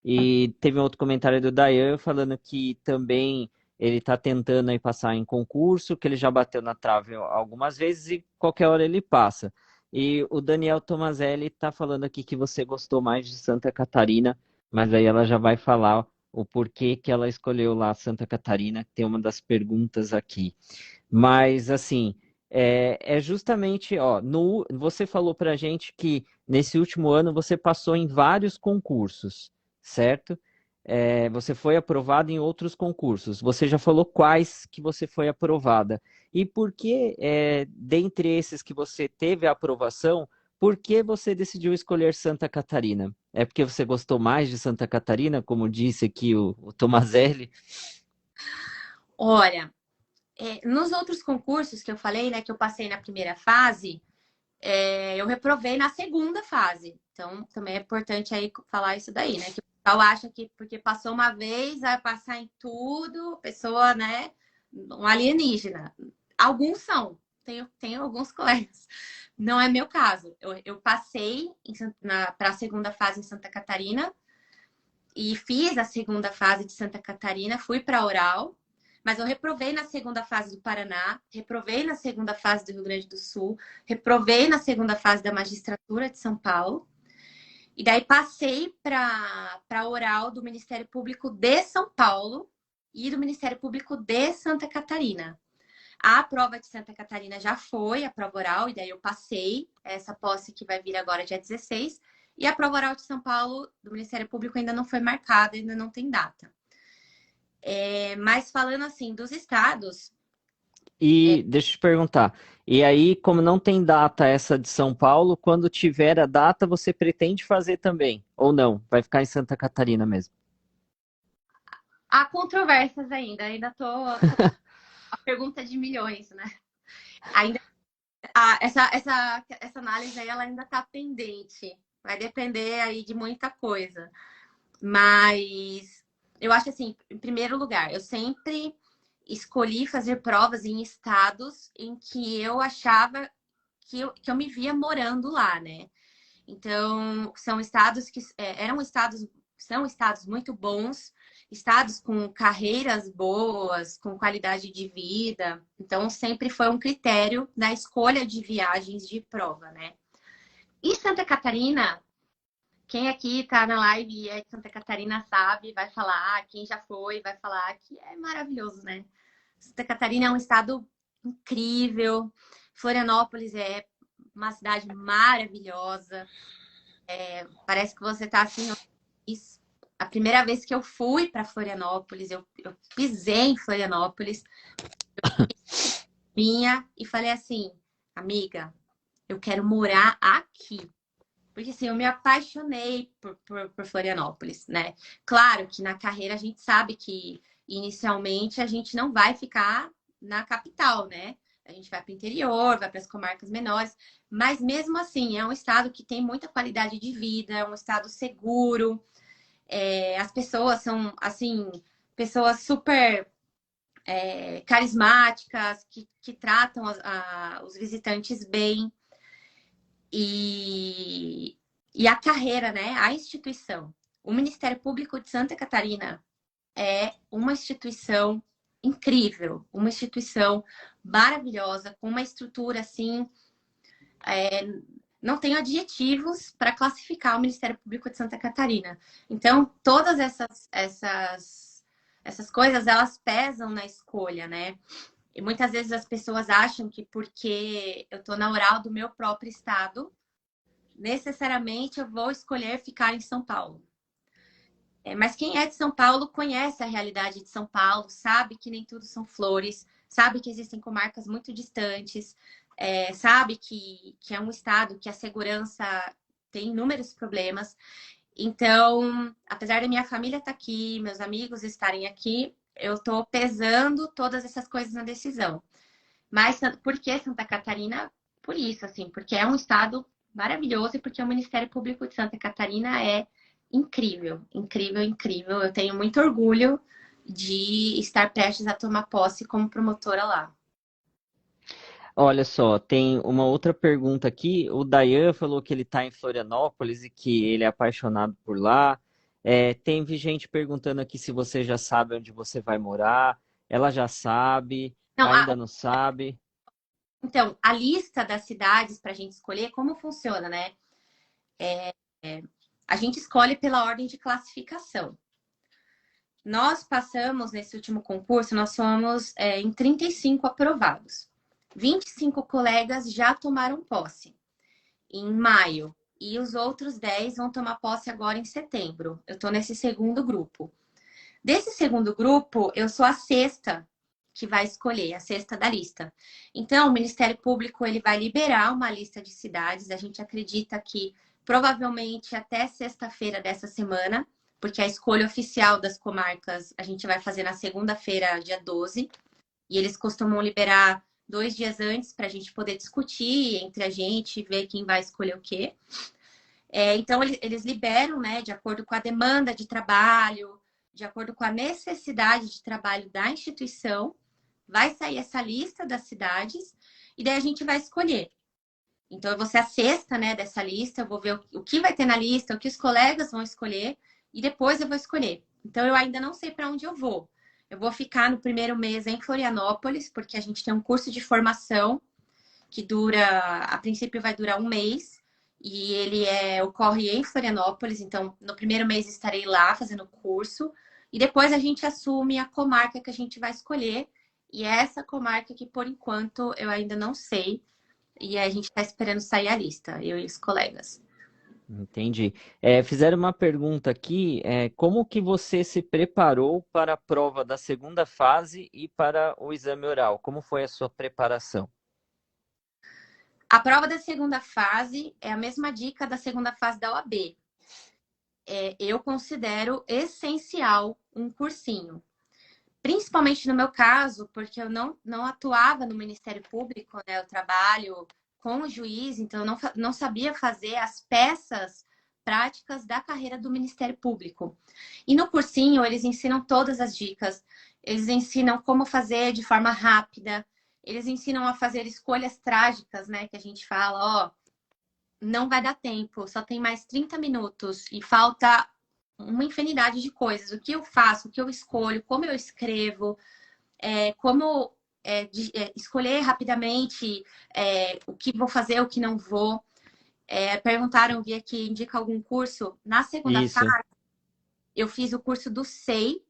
E teve um outro comentário do Dayan falando que também ele está tentando aí passar em concurso, que ele já bateu na trave algumas vezes e qualquer hora ele passa. E o Daniel Tomazelli está falando aqui que você gostou mais de Santa Catarina, mas aí ela já vai falar o porquê que ela escolheu lá Santa Catarina, que tem uma das perguntas aqui. Mas, assim, é justamente, ó, você falou pra gente que nesse último ano você passou em vários concursos, certo? Você foi aprovada em outros concursos. Você já falou quais que você foi aprovada. E por que, dentre esses que você teve a aprovação, por que você decidiu escolher Santa Catarina? É porque você gostou mais de Santa Catarina, como disse aqui o Tomazelli? Olha, nos outros concursos que eu falei, né, que eu passei na primeira fase, eu reprovei na segunda fase. Então, também é importante aí falar isso daí, né? Que o pessoal acha que porque passou uma vez, vai passar em tudo, pessoa, né? Um alienígena. Alguns são. Tenho alguns colegas. Não é meu caso. Eu passei para a segunda fase em Santa Catarina e fiz a segunda fase de Santa Catarina, fui para oral, mas eu reprovei na segunda fase do Paraná, reprovei na segunda fase do Rio Grande do Sul, reprovei na segunda fase da magistratura de São Paulo, e daí passei para oral do Ministério Público de São Paulo e do Ministério Público de Santa Catarina. A prova de Santa Catarina já foi, a prova oral, e daí eu passei essa posse que vai vir agora dia 16. E a prova oral de São Paulo, do Ministério Público, ainda não foi marcada, ainda não tem data. Mas falando assim, dos estados... E deixa eu te perguntar, e aí, como não tem data essa de São Paulo, quando tiver a data, você pretende fazer também? Ou não? Vai ficar em Santa Catarina mesmo? Há controvérsias ainda tô a pergunta de milhões, né? Ainda essa análise aí, ela ainda está pendente. Vai depender aí de muita coisa. Mas eu acho assim, em primeiro lugar, eu sempre escolhi fazer provas em estados em que eu achava que eu me via morando lá, né? Então, são estados que são estados muito bons, estados com carreiras boas, com qualidade de vida. Então, sempre foi um critério na escolha de viagens de prova, né? E Santa Catarina, quem aqui tá na live e é de Santa Catarina sabe, vai falar, quem já foi vai falar que é maravilhoso, né? Santa Catarina é um estado incrível, Florianópolis é uma cidade maravilhosa. Parece que você tá assim. A primeira vez que eu fui para Florianópolis, eu pisei em Florianópolis, minha, e falei assim, amiga, eu quero morar aqui. Porque assim, eu me apaixonei por Florianópolis, né? Claro que na carreira a gente sabe que inicialmente a gente não vai ficar na capital, né? a gente vai para o interior, vai para as comarcas menores, mas mesmo assim é um estado que tem muita qualidade de vida, é um estado seguro, as pessoas são, assim, pessoas super carismáticas, que tratam os visitantes bem. E a carreira, né? A instituição. O Ministério Público de Santa Catarina é uma instituição incrível, uma instituição maravilhosa, com uma estrutura assim. Não tenho adjetivos para classificar o Ministério Público de Santa Catarina. Então, todas essas coisas, elas pesam na escolha, né? E muitas vezes as pessoas acham que porque eu estou na oral do meu próprio estado, necessariamente eu vou escolher ficar em São Paulo. Mas quem é de São Paulo conhece a realidade de São Paulo, sabe que nem tudo são flores, sabe que existem comarcas muito distantes, sabe que é um estado que a segurança tem inúmeros problemas. Então, apesar da minha família estar aqui, meus amigos estarem aqui, eu estou pesando todas essas coisas na decisão. Mas por que Santa Catarina? Por isso, assim, porque é um estado maravilhoso e porque o Ministério Público de Santa Catarina é incrível, incrível, incrível. Eu tenho muito orgulho de estar prestes a tomar posse como promotora lá. Olha só, tem uma outra pergunta aqui. O Dayan falou que ele está em Florianópolis e que ele é apaixonado por lá. Tem gente perguntando aqui se você já sabe onde você vai morar. Ela já sabe, Não, ainda não sabe. então, a lista das cidades para a gente escolher, como funciona, né? A gente escolhe pela ordem de classificação. Nós passamos nesse último concurso, nós somos em 35 aprovados. 25 colegas já tomaram posse em maio e os outros 10 vão tomar posse agora em setembro. Eu estou nesse segundo grupo. Desse segundo grupo, eu sou a sexta que vai escolher, a sexta da lista. Então, o Ministério Público ele vai liberar uma lista de cidades. A gente acredita que provavelmente até sexta-feira dessa semana, porque a escolha oficial das comarcas a gente vai fazer na segunda-feira, dia 12, e eles costumam liberar 2 dias antes para a gente poder discutir entre a gente, ver quem vai escolher o quê. Então, eles liberam, né, de acordo com a demanda de trabalho, de acordo com a necessidade de trabalho da instituição, vai sair essa lista das cidades e daí a gente vai escolher. Então, eu vou ser a sexta, né, dessa lista, eu vou ver o que vai ter na lista, o que os colegas vão escolher e depois eu vou escolher. Então, eu ainda não sei para onde eu vou. Eu vou ficar no primeiro mês em Florianópolis, porque a gente tem um curso de formação que dura, a princípio vai durar um mês, e ele ocorre em Florianópolis, então no primeiro mês estarei lá fazendo o curso, e depois a gente assume a comarca que a gente vai escolher, e é essa comarca que por enquanto eu ainda não sei, e a gente está esperando sair a lista, eu e os colegas. Entendi. Fizeram uma pergunta aqui, como que você se preparou para a prova da segunda fase e para o exame oral? Como foi a sua preparação? A prova da segunda fase é a mesma dica da segunda fase da OAB. Eu considero essencial um cursinho. Principalmente no meu caso, porque eu não atuava no Ministério Público, né? Eu trabalho com o juiz, então eu não sabia fazer as peças práticas da carreira do Ministério Público. E no cursinho, eles ensinam todas as dicas, eles ensinam como fazer de forma rápida, eles ensinam a fazer escolhas trágicas, né? Que a gente fala, ó, não vai dar tempo, só tem mais 30 minutos e falta uma infinidade de coisas. O que eu faço, o que eu escolho, como eu escrevo, como escolher rapidamente o que vou fazer, o que não vou. Perguntaram, vi aqui, indica algum curso. Na segunda Isso. fase, eu fiz o curso do SEI,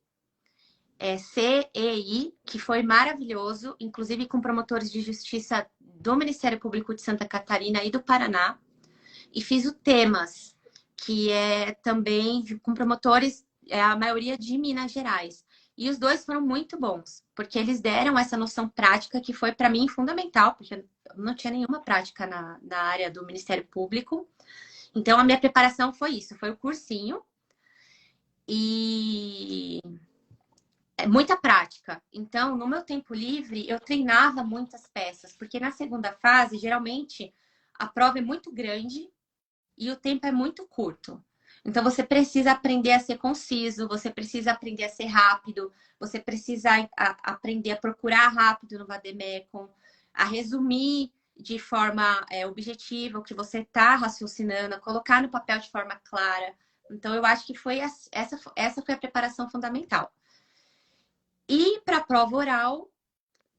CEI, que foi maravilhoso, inclusive com promotores de justiça do Ministério Público de Santa Catarina e do Paraná. E fiz o Temas, que é também com promotores, a maioria de Minas Gerais. E os dois foram muito bons, porque eles deram essa noção prática que foi para mim fundamental, porque eu não tinha nenhuma prática na área do Ministério Público. Então, a minha preparação foi isso, foi o cursinho. E É muita prática. Então, no meu tempo livre, eu treinava muitas peças, porque na segunda fase, geralmente, a prova é muito grande e o tempo é muito curto. Então, você precisa aprender a ser conciso, você precisa aprender a ser rápido, você precisa aprender a procurar rápido no Vademecum, a resumir de forma objetiva o que você está raciocinando, a colocar no papel de forma clara. Então, eu acho que foi essa foi a preparação fundamental. E para a prova oral,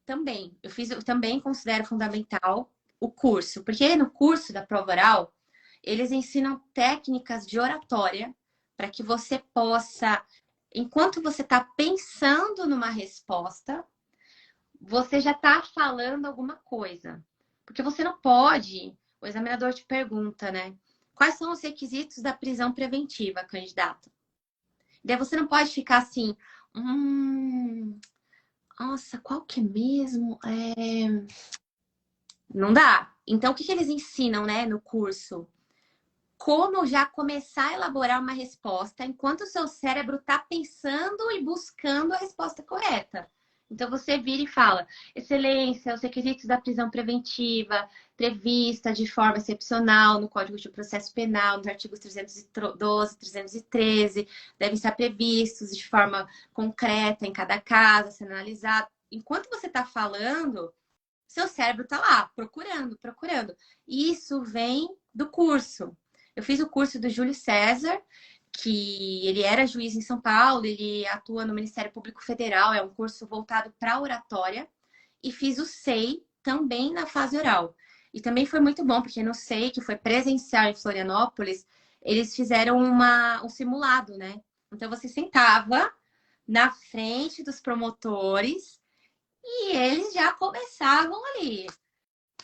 também. Eu também considero fundamental o curso, porque no curso da prova oral, eles ensinam técnicas de oratória para que você possa, enquanto você está pensando numa resposta, você já está falando alguma coisa. Porque você não pode, o examinador te pergunta, né? Quais são os requisitos da prisão preventiva, candidato? Daí você não pode ficar assim, nossa, qual que é mesmo? Não dá. Então, o que eles ensinam, né, no curso? Como já começar a elaborar uma resposta enquanto o seu cérebro está pensando e buscando a resposta correta. Então, você vira e fala: Excelência, os requisitos da prisão preventiva prevista de forma excepcional no Código de Processo Penal, nos artigos 312, 313, devem estar previstos de forma concreta em cada caso, sendo analisado. Enquanto você está falando, seu cérebro está lá, procurando, procurando. E isso vem do curso. Eu fiz o curso do Júlio César, que ele era juiz em São Paulo, ele atua no Ministério Público Federal, é um curso voltado para oratória. E fiz o SEI também na fase oral. E também foi muito bom, porque no SEI, que foi presencial em Florianópolis, eles fizeram um simulado, né? Então você sentava na frente dos promotores e eles já começavam ali.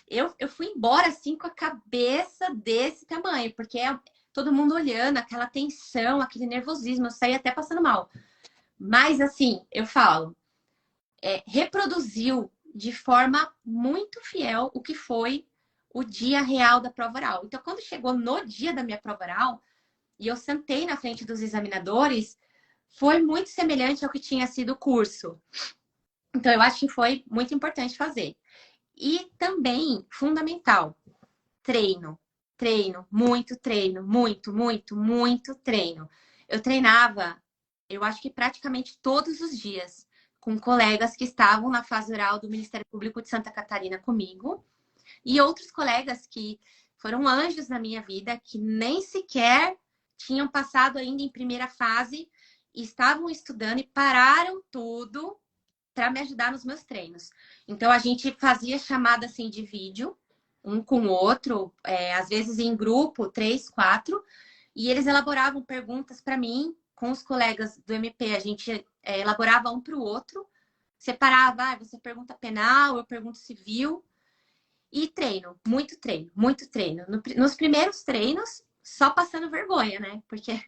Eu fui embora assim com a cabeça desse tamanho, porque é todo mundo olhando, aquela tensão, aquele nervosismo, eu saí até passando mal. Mas assim, eu falo, reproduziu de forma muito fiel o que foi o dia real da prova oral. Então, quando chegou no dia da minha prova oral, e eu sentei na frente dos examinadores, foi muito semelhante ao que tinha sido o curso. Então, eu acho que foi muito importante fazer. E também, fundamental, treino. Treino, muito treino, muito treino. Eu treinava, eu acho que praticamente todos os dias, com colegas que estavam na fase oral do Ministério Público de Santa Catarina comigo, e outros colegas que foram anjos na minha vida, que nem sequer tinham passado ainda em primeira fase, e estavam estudando e pararam tudo para me ajudar nos meus treinos. Então, a gente fazia chamada assim de vídeo, um com o outro, às vezes em grupo, 3, 4, e eles elaboravam perguntas para mim, com os colegas do MP, a gente elaborava um para o outro, separava, você pergunta penal, eu pergunto civil, e treino, muito treino, muito treino. Nos primeiros treinos, só passando vergonha, né? Porque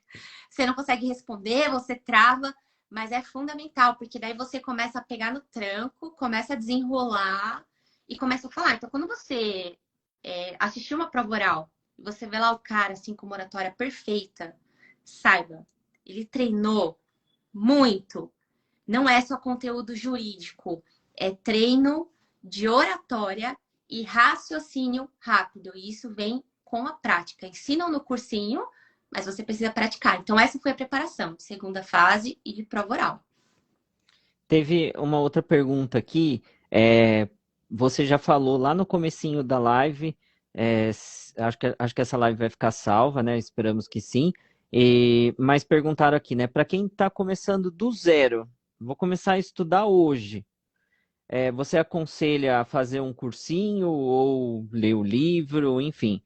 você não consegue responder, você trava, mas é fundamental, porque daí você começa a pegar no tranco, começa a desenrolar e começa a falar. Então, quando você assistir uma prova oral e você vê lá o cara assim com uma oratória perfeita, saiba, ele treinou muito. Não é só conteúdo jurídico, é treino de oratória e raciocínio rápido. E isso vem com a prática. Ensinam no cursinho, mas você precisa praticar. Então, essa foi a preparação de segunda fase e de prova oral. Teve uma outra pergunta aqui. Você já falou lá no comecinho da live, acho que essa live vai ficar salva, né? Esperamos que sim. Mas perguntaram aqui, né? Para quem está começando do zero, vou começar a estudar hoje. Você aconselha a fazer um cursinho ou ler o livro, enfim.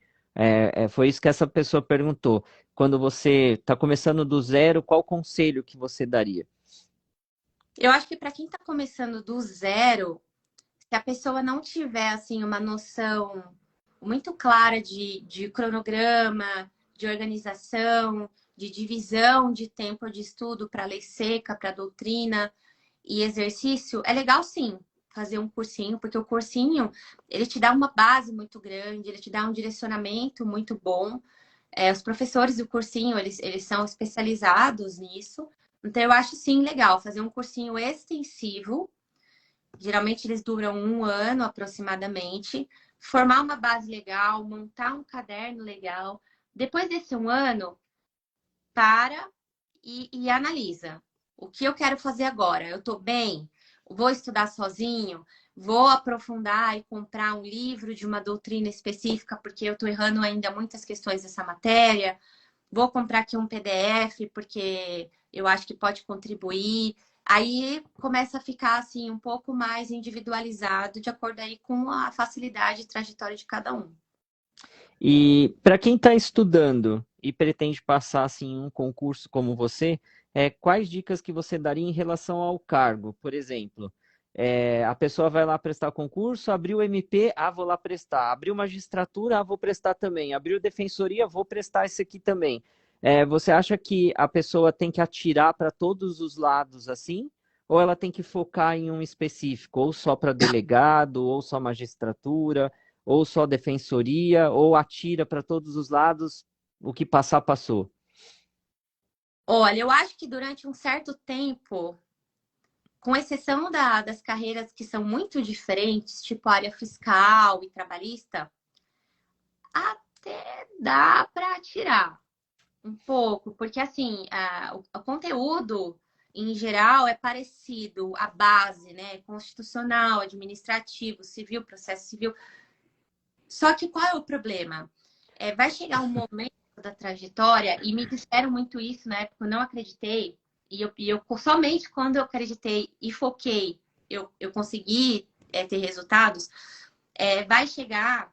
Foi isso que essa pessoa perguntou. Quando você está começando do zero, qual conselho que você daria? Eu acho que para quem está começando do zero, se a pessoa não tiver assim uma noção muito clara de cronograma, de organização, de divisão de tempo de estudo para lei seca, para doutrina e exercício, é legal sim fazer um cursinho, porque o cursinho ele te dá uma base muito grande, ele te dá um direcionamento muito bom. Os professores do cursinho, eles são especializados nisso. Então, eu acho sim legal fazer um cursinho extensivo. Geralmente eles duram 1 ano aproximadamente. Formar uma base legal, montar um caderno legal. Depois desse 1 ano, para e analisa. O que eu quero fazer agora? Eu estou bem? Vou estudar sozinho? Vou aprofundar e comprar um livro de uma doutrina específica, porque eu estou errando ainda muitas questões dessa matéria? Vou comprar aqui um PDF, porque eu acho que pode contribuir. Aí começa a ficar assim um pouco mais individualizado, de acordo aí com a facilidade e trajetória de cada um. E para quem está estudando e pretende passar assim um concurso como você, quais dicas que você daria em relação ao cargo? Por exemplo, a pessoa vai lá prestar o concurso, abriu o MP, vou lá prestar. Abriu magistratura, vou prestar também. Abriu defensoria, vou prestar esse aqui também. Você acha que a pessoa tem que atirar para todos os lados assim? Ou ela tem que focar em um específico, ou só para delegado, ou só magistratura? Ou só defensoria, ou atira para todos os lados, o que passar, passou? Olha, eu acho que durante um certo tempo, com exceção das carreiras que são muito diferentes, tipo área fiscal e trabalhista, até dá para tirar um pouco, porque assim, o conteúdo em geral é parecido, a base, né? Constitucional, administrativo, civil, processo civil. Só que qual é o problema? Vai chegar um momento da trajetória, e me disseram muito isso na época, eu não acreditei, e eu somente quando eu acreditei e foquei, eu consegui ter resultados. Vai chegar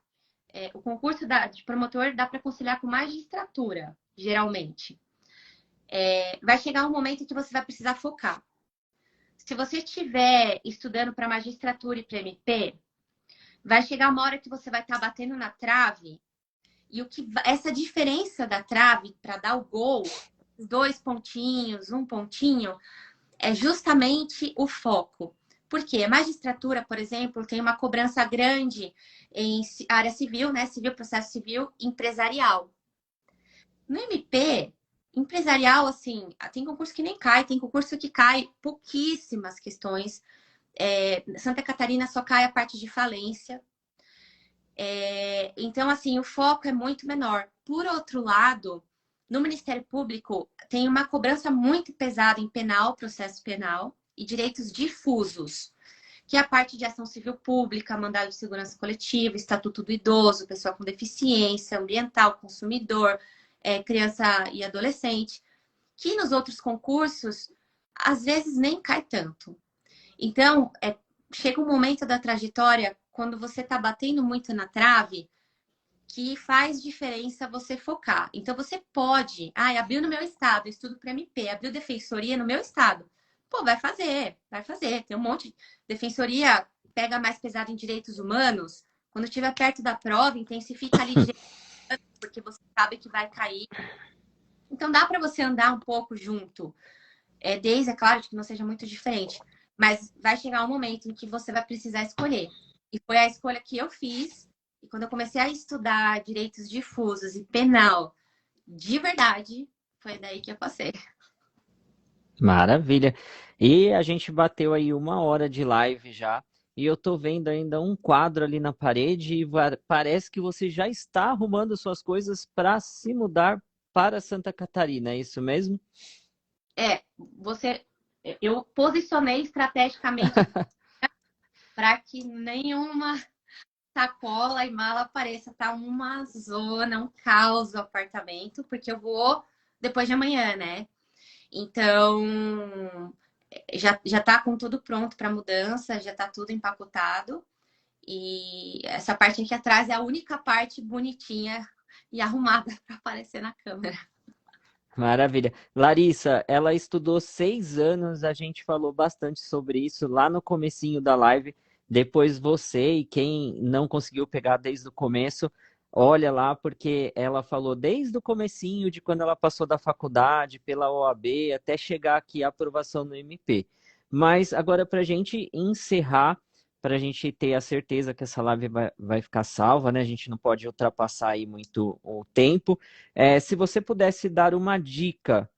o concurso de promotor dá para conciliar com magistratura, geralmente. Vai chegar um momento que você vai precisar focar. Se você estiver estudando para magistratura e para MP, vai chegar uma hora que você vai estar batendo na trave e essa diferença da trave para dar o gol, 2 pontinhos, 1 pontinho, é justamente o foco. Porque a magistratura, por exemplo, tem uma cobrança grande em área civil, né? Civil, processo civil, empresarial. No MP, empresarial, assim, tem concurso que nem cai, tem concurso que cai pouquíssimas questões. Santa Catarina só cai a parte de falência. Então, assim, o foco é muito menor. Por outro lado, no Ministério Público, tem uma cobrança muito pesada em penal, processo penal e direitos difusos, que é a parte de ação civil pública, mandado de segurança coletiva, estatuto do idoso, pessoa com deficiência, ambiental, consumidor, criança e adolescente, que nos outros concursos, às vezes, nem cai tanto. Então, chega um momento da trajetória, quando você está batendo muito na trave, que faz diferença você focar. Então, você pode, abriu no meu estado, estudo para MP, abriu defensoria no meu estado. Pô, vai fazer, vai fazer. Tem um monte de defensoria, pega mais pesado em direitos humanos. Quando estiver perto da prova, intensifica ali direitos humanos, porque você sabe que vai cair. Então, dá para você andar um pouco junto. Desde, é claro, que não seja muito diferente. Mas vai chegar um momento em que você vai precisar escolher. E foi a escolha que eu fiz. E quando eu comecei a estudar direitos difusos e penal de verdade, foi daí que eu passei. Maravilha. E a gente bateu aí 1 hora de live já. E eu tô vendo ainda um quadro ali na parede e parece que você já está arrumando suas coisas para se mudar para Santa Catarina, é isso mesmo? Você, eu posicionei estrategicamente para que nenhuma sacola e mala apareça. Tá uma zona, um caos o apartamento, porque eu vou depois de amanhã, né? Então, já tá com tudo pronto para mudança, já tá tudo empacotado. E essa parte aqui atrás é a única parte bonitinha e arrumada para aparecer na câmera. Maravilha. Larissa, ela estudou 6 anos, a gente falou bastante sobre isso lá no comecinho da live. Depois você e quem não conseguiu pegar desde o começo, olha lá, porque ela falou desde o comecinho de quando ela passou da faculdade, pela OAB, até chegar aqui a aprovação no MP. Mas agora, para a gente encerrar, para a gente ter a certeza que essa live vai ficar salva, né? A gente não pode ultrapassar aí muito o tempo. Se você pudesse dar uma dica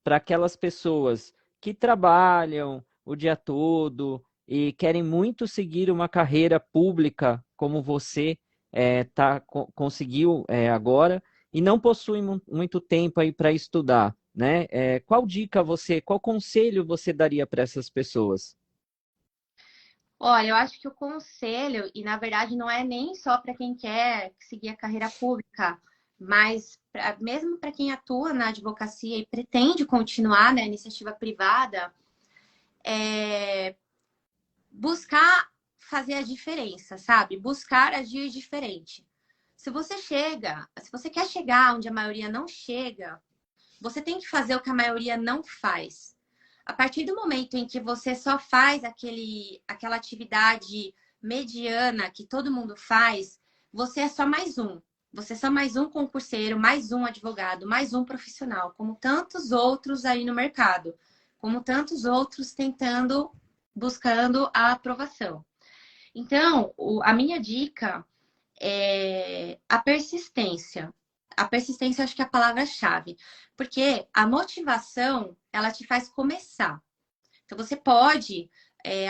para aquelas pessoas que trabalham o dia todo e querem muito seguir uma carreira pública como você conseguiu agora e não possuem muito tempo aí para estudar, né? Qual conselho você daria para essas pessoas? Olha, eu acho que o conselho, e na verdade não é nem só para quem quer seguir a carreira pública, mas mesmo para quem atua na advocacia e pretende continuar na iniciativa privada, é buscar fazer a diferença, sabe? Buscar agir diferente. Se você quer chegar onde a maioria não chega, você tem que fazer o que a maioria não faz. A partir do momento em que você só faz aquela atividade mediana que todo mundo faz, você é só mais um. Você é só mais um concurseiro, mais um advogado, mais um profissional, como tantos outros aí no mercado, como tantos outros buscando a aprovação. Então, a minha dica é a persistência. A persistência, acho que é a palavra-chave, porque a motivação, ela te faz começar. Então, você pode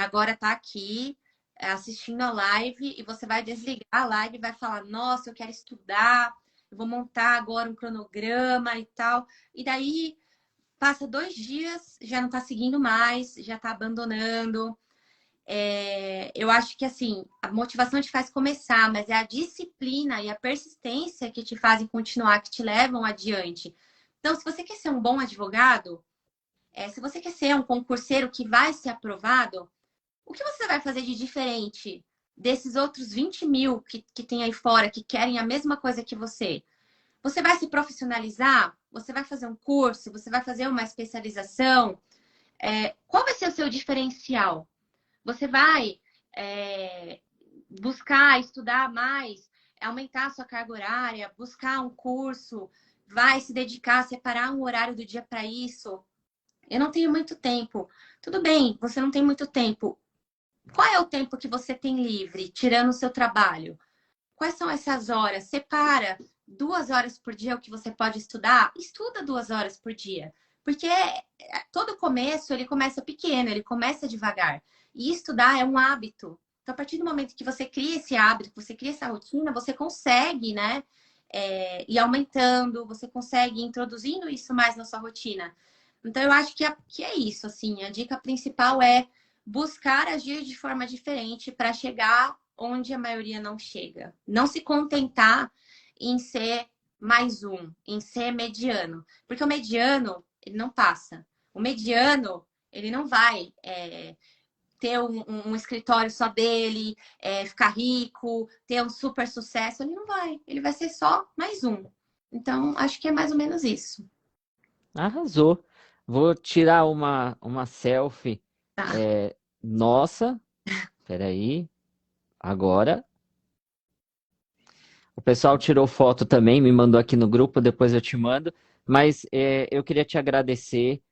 agora estar aqui assistindo a live e você vai desligar a live e vai falar: Nossa, eu quero estudar, eu vou montar agora um cronograma e tal. E daí, passa 2 dias, já não está seguindo mais, já está abandonando. Eu acho que assim, a motivação te faz começar, mas é a disciplina e a persistência que te fazem continuar, que te levam adiante. Então, se você quer ser um bom advogado, se você quer ser um concurseiro que vai ser aprovado, o que você vai fazer de diferente desses outros 20 mil que tem aí fora, que querem a mesma coisa que você? Você vai se profissionalizar? Você vai fazer um curso? Você vai fazer uma especialização? Qual vai ser o seu diferencial? Você vai buscar estudar mais, aumentar a sua carga horária, buscar um curso, vai se dedicar, separar um horário do dia para isso. Eu não tenho muito tempo. Tudo bem, você não tem muito tempo. Qual é o tempo que você tem livre, tirando o seu trabalho? Quais são essas horas? Separa 2 horas por dia o que você pode estudar. Estuda 2 horas por dia. Porque todo começo, ele começa pequeno, ele começa devagar. E estudar é um hábito. Então, a partir do momento que você cria esse hábito, que você cria essa rotina, você consegue, né? Ir aumentando, você consegue ir introduzindo isso mais na sua rotina. Então, eu acho que é isso, assim. A dica principal é buscar agir de forma diferente para chegar onde a maioria não chega. Não se contentar em ser mais um, em ser mediano. Porque o mediano, ele não passa. O mediano, ele não vai ter um escritório só dele, ficar rico, ter um super sucesso. Ele não vai. Ele vai ser só mais um. Então, acho que é mais ou menos isso. Arrasou. Vou tirar uma selfie Tá. nossa. Peraí. Agora. O pessoal tirou foto também, me mandou aqui no grupo, depois eu te mando. Mas eu queria te agradecer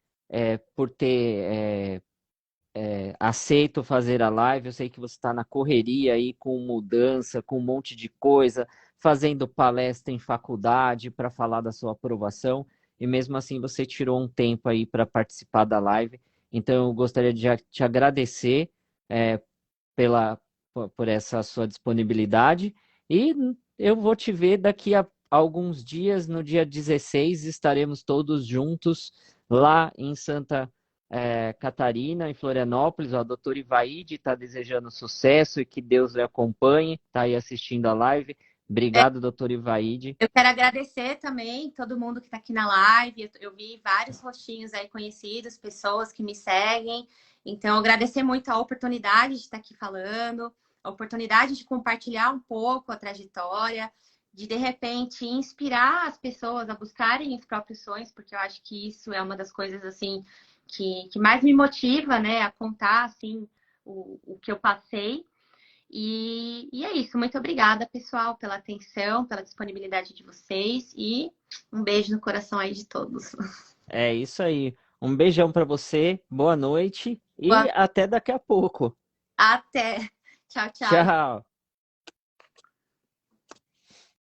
por ter aceito fazer a live. Eu sei que você está na correria aí com mudança, com um monte de coisa, fazendo palestra em faculdade para falar da sua aprovação, e mesmo assim você tirou um tempo aí para participar da live. Então eu gostaria de te agradecer é, por essa sua disponibilidade e eu vou te ver daqui a alguns dias, no dia 16, estaremos todos juntos lá em Santa Catarina, em Florianópolis. O doutor Ivaide está desejando sucesso e que Deus lhe acompanhe. Está aí assistindo a live. Obrigado, doutor Ivaide. Eu quero agradecer também todo mundo que está aqui na live. Eu vi vários rostinhos aí conhecidos, pessoas que me seguem. Então, agradecer muito a oportunidade de estar aqui falando, a oportunidade de compartilhar um pouco a trajetória, de repente inspirar as pessoas a buscarem os próprios sonhos, porque eu acho que isso é uma das coisas assim que mais me motiva, né, a contar assim o que eu passei. E é isso. Muito obrigada, pessoal, pela atenção, pela disponibilidade de vocês e um beijo no coração aí de todos. É isso aí. Um beijão para você, boa noite e Boa- até daqui a pouco. Até. Tchau, tchau. Tchau.